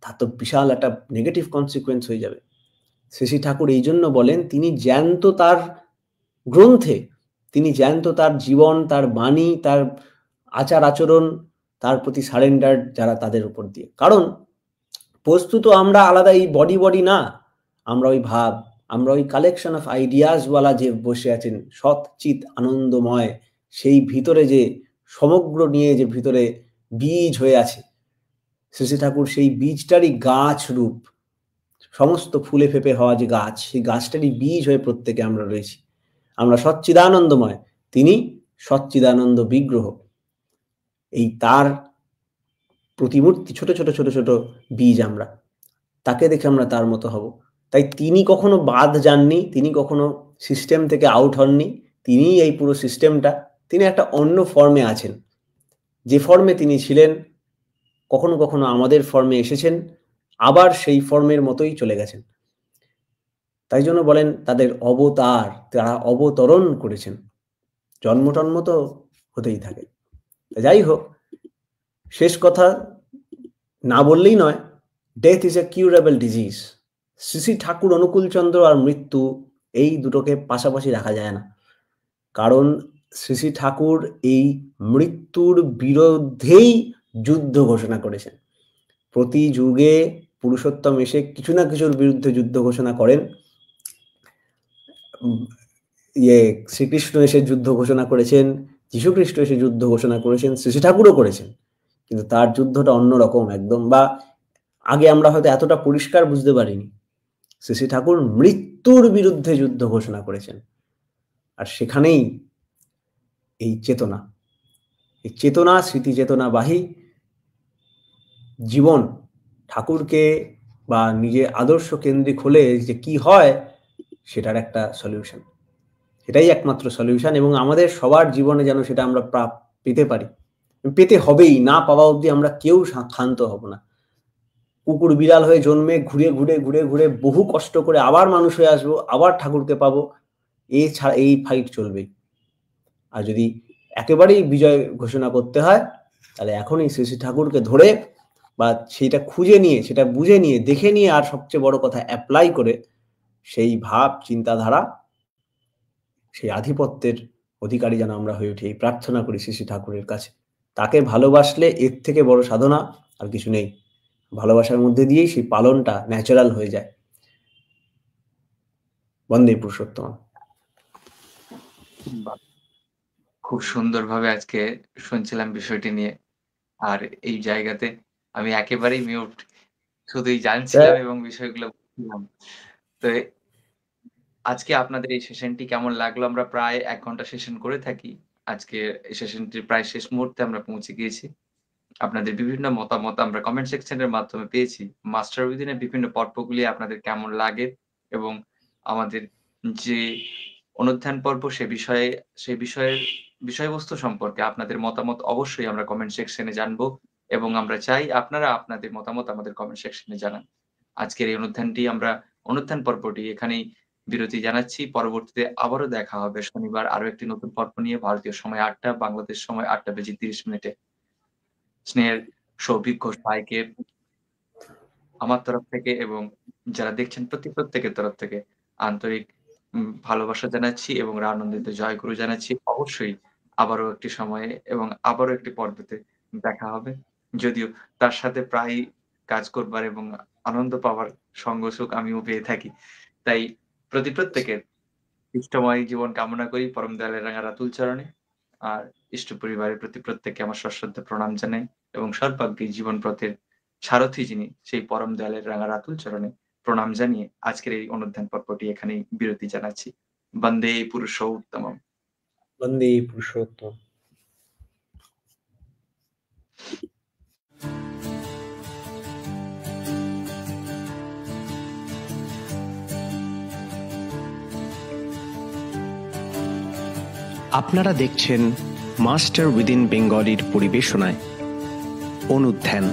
তা তো বিশাল একটা নেগেটিভ কনসিকুয়েন্স হয়ে যাবে। শ্রী শ্রী ঠাকুর এই জন্য বলেন, তিনি জ্যান্ত তার গ্রন্থে, তিনি জ্যান্ত তার জীবন, তার বাণী, তার আচার আচরণ, তার প্রতি সারেন্ডার যারা, তাদের উপর দিয়ে। কারণ বস্তুত আমরা আলাদা, এই বডি না, আমরা ওই ভাব, আমরা ওই কালেকশন অফ আইডিয়াসওয়ালা যে বসে আছেন, সৎ চিত আনন্দময়, সেই ভিতরে যে সমগ্র নিয়ে যে ভিতরে বীজ হয়ে আছে, শ্রী শ্রী ঠাকুর সেই বীজটারই গাছ রূপ, সমস্ত ফুলে ফেপে হওয়া যে গাছ, সেই গাছটারই বীজ হয়ে প্রত্যেকে আমরা রয়েছি। আমরা সচ্চিদানন্দময়, তিনি সচ্চিদানন্দ বিগ্রহ। এই তার প্রতিমূর্তি, ছোট ছোট ছোট ছোট বীজ আমরা, তাকে দেখে আমরা তার মতো হব। তাই তিনি কখনো বাদ যাননি, তিনি কখনো সিস্টেম থেকে আউট হননি, তিনি এই পুরো সিস্টেমটা, তিনি একটা অন্য ফর্মে আছেন। যে ফর্মে তিনি ছিলেন, কখনো কখনো আমাদের ফর্মে এসেছেন, আবার সেই ফর্মের মতোই চলে গেছেন। তাই জন্য বলেন তাদের অবতার, তারা অবতরণ করেছেন। জন্ম টন্ম তো হতেই থাকে। যাই হোক, শেষ কথা না বললেই নয়, death is a curable disease. Shri Shri Thakur Anukulchandra আর মৃত্যু, এই দুটোকে পাশাপাশি রাখা যায় না। কারণ শ্রী শ্রী ঠাকুর এই মৃত্যুর বিরুদ্ধেই যুদ্ধ ঘোষণা করেছেন। প্রতি যুগে পুরুষোত্তম এসে কিছু না কিছুর বিরুদ্ধে যুদ্ধ ঘোষণা করেন। শ্রীকৃষ্ণ এসে যুদ্ধ ঘোষণা করেছেন, যীশুখ্রিস্ট এসে যুদ্ধ ঘোষণা করেছেন, শ্রী শ্রী ঠাকুরও করেছেন, কিন্তু তার যুদ্ধটা অন্যরকম একদম, বা আগে আমরা হয়তো এতটা পরিষ্কার বুঝতে পারিনি। শ্রী শ্রী ঠাকুর মৃত্যুর বিরুদ্ধে যুদ্ধ ঘোষণা করেছেন। আর সেখানেই এই চেতনা, এই চেতনা, স্মৃতি চেতনাবাহী জীবন, ঠাকুরকে বা নিজে আদর্শ কেন্দ্রিক হলে যে কি হয়, সেটার একটা সলিউশন, সেটাই একমাত্র সলিউশন। এবং আমাদের সবার জীবনে যেন সেটা আমরা পেতে পারি, পেতে হবেই, না পাওয়া অবধি আমরা কেউ ক্ষান্ত হব না। কুকুর বিড়াল হয়ে জন্মে ঘুরে ঘুরে ঘুরে ঘুরে বহু কষ্ট করে আবার মানুষ হয়ে আসবো, আবার ঠাকুরকে পাবো, এই ফাইট চলবেই। আর যদি একেবারেই বিজয় ঘোষণা করতে হয়, তাহলে এখনই শ্রী শ্রী ঠাকুরকে ধরে, বা সেইটা খুঁজে নিয়ে, সেটা বুঝে নিয়ে, দেখে নিয়ে, আর সবচেয়ে বড় কথা অ্যাপ্লাই করে, সেই ভাব চিন্তাধারা, সেই আধিপত্যের অধিকারী যেন আমরা হয়ে উঠি, এই প্রার্থনা করি শ্রী শ্রী ঠাকুরের কাছে। তাকে ভালোবাসলে এর থেকে বড় সাধনা আর কিছু নেই। ভালোবাসার মধ্যে দিয়েই সেই পালনটা ন্যাচারাল হয়ে যায়। বন্দে পুরুষোত্তম। খুব সুন্দরভাবে আজকে শুনছিলাম বিষয়টি নিয়ে। আর এই জায়গাতে আমি একেবারেই মিউট, শুধুই জানছিলাম এবং বিষয়গুলো বুঝছিলাম। তো আজকে আপনাদের এই সেশনটি কেমন লাগলো? আমরা প্রায় ১ ঘন্টা সেশন করে থাকি। আজকে এই সেশনটির প্রায় শেষ মুহূর্তে আমরা পৌঁছে গিয়েছি। আপনাদের বিভিন্ন মতামত আমরা কমেন্ট সেকশনের মাধ্যমে পেয়েছি। মাস্টার উইদিনের বিভিন্ন পর্বগুলি আপনাদের কেমন লাগে এবং আমাদের যে অনুধ্যান পর্ব সে বিষয়ের বিষয়বস্তু সম্পর্কে আপনাদের মতামত অবশ্যই আমরা কমেন্ট সেকশনে জানবো এবং আমরা চাই আপনারা আপনাদের মতামত আমাদের কমেন্ট সেকশনে জানান। আজকের এই অনুধ্যান পর্বটি এখানেই বিরতি জানাচ্ছি। পরবর্তীতে আবারও দেখা হবে শনিবার আরো একটি নতুন পর্ব নিয়ে ভারতীয় সময় ৮ঃ০০ বাংলাদেশ সময় ৮ঃ৩০ স্নেহের সৌভিক ঘোষ ভাইকে আমার তরফ থেকে এবং যারা দেখছেন প্রত্যেকের তরফ থেকে আন্তরিক ভালোবাসা জানাচ্ছি এবং রানন্দিত জয়গুরু জানাচ্ছি। অবশ্যই আবারও একটি সময়ে এবং আবারও একটি পর্বতে দেখা হবে। যদিও তার সাথে প্রায়ই কাজ করবার এবং আনন্দ পাওয়ার সঙ্গ সুখ আমিও পেয়ে থাকি। তাই প্রত্যেকের ইষ্টময় জীবন কামনা করি পরম দয়ালের রাঙা রাতুল চরণে। আর ইষ্ট পরিবারের প্রতি প্রত্যেককে আমার সশ্রদ্ধ প্রণাম জানাই এবং সর্বাগ্রে জীবন পথের সারথি যিনি সেই পরম দয়ালের রাঙা রাতুল চরণে প্রণাম জানিয়ে আজকের এই অনুধ্যান পর্বটি এখানেই বিরতি জানাচ্ছি। বন্দে পুরুষোত্তমম। বন্দে পুরুষোত্তম। আপনারা দেখছেন মাস্টার উইদিন বেঙ্গলির পরিবেশনায় অনুধ্যান।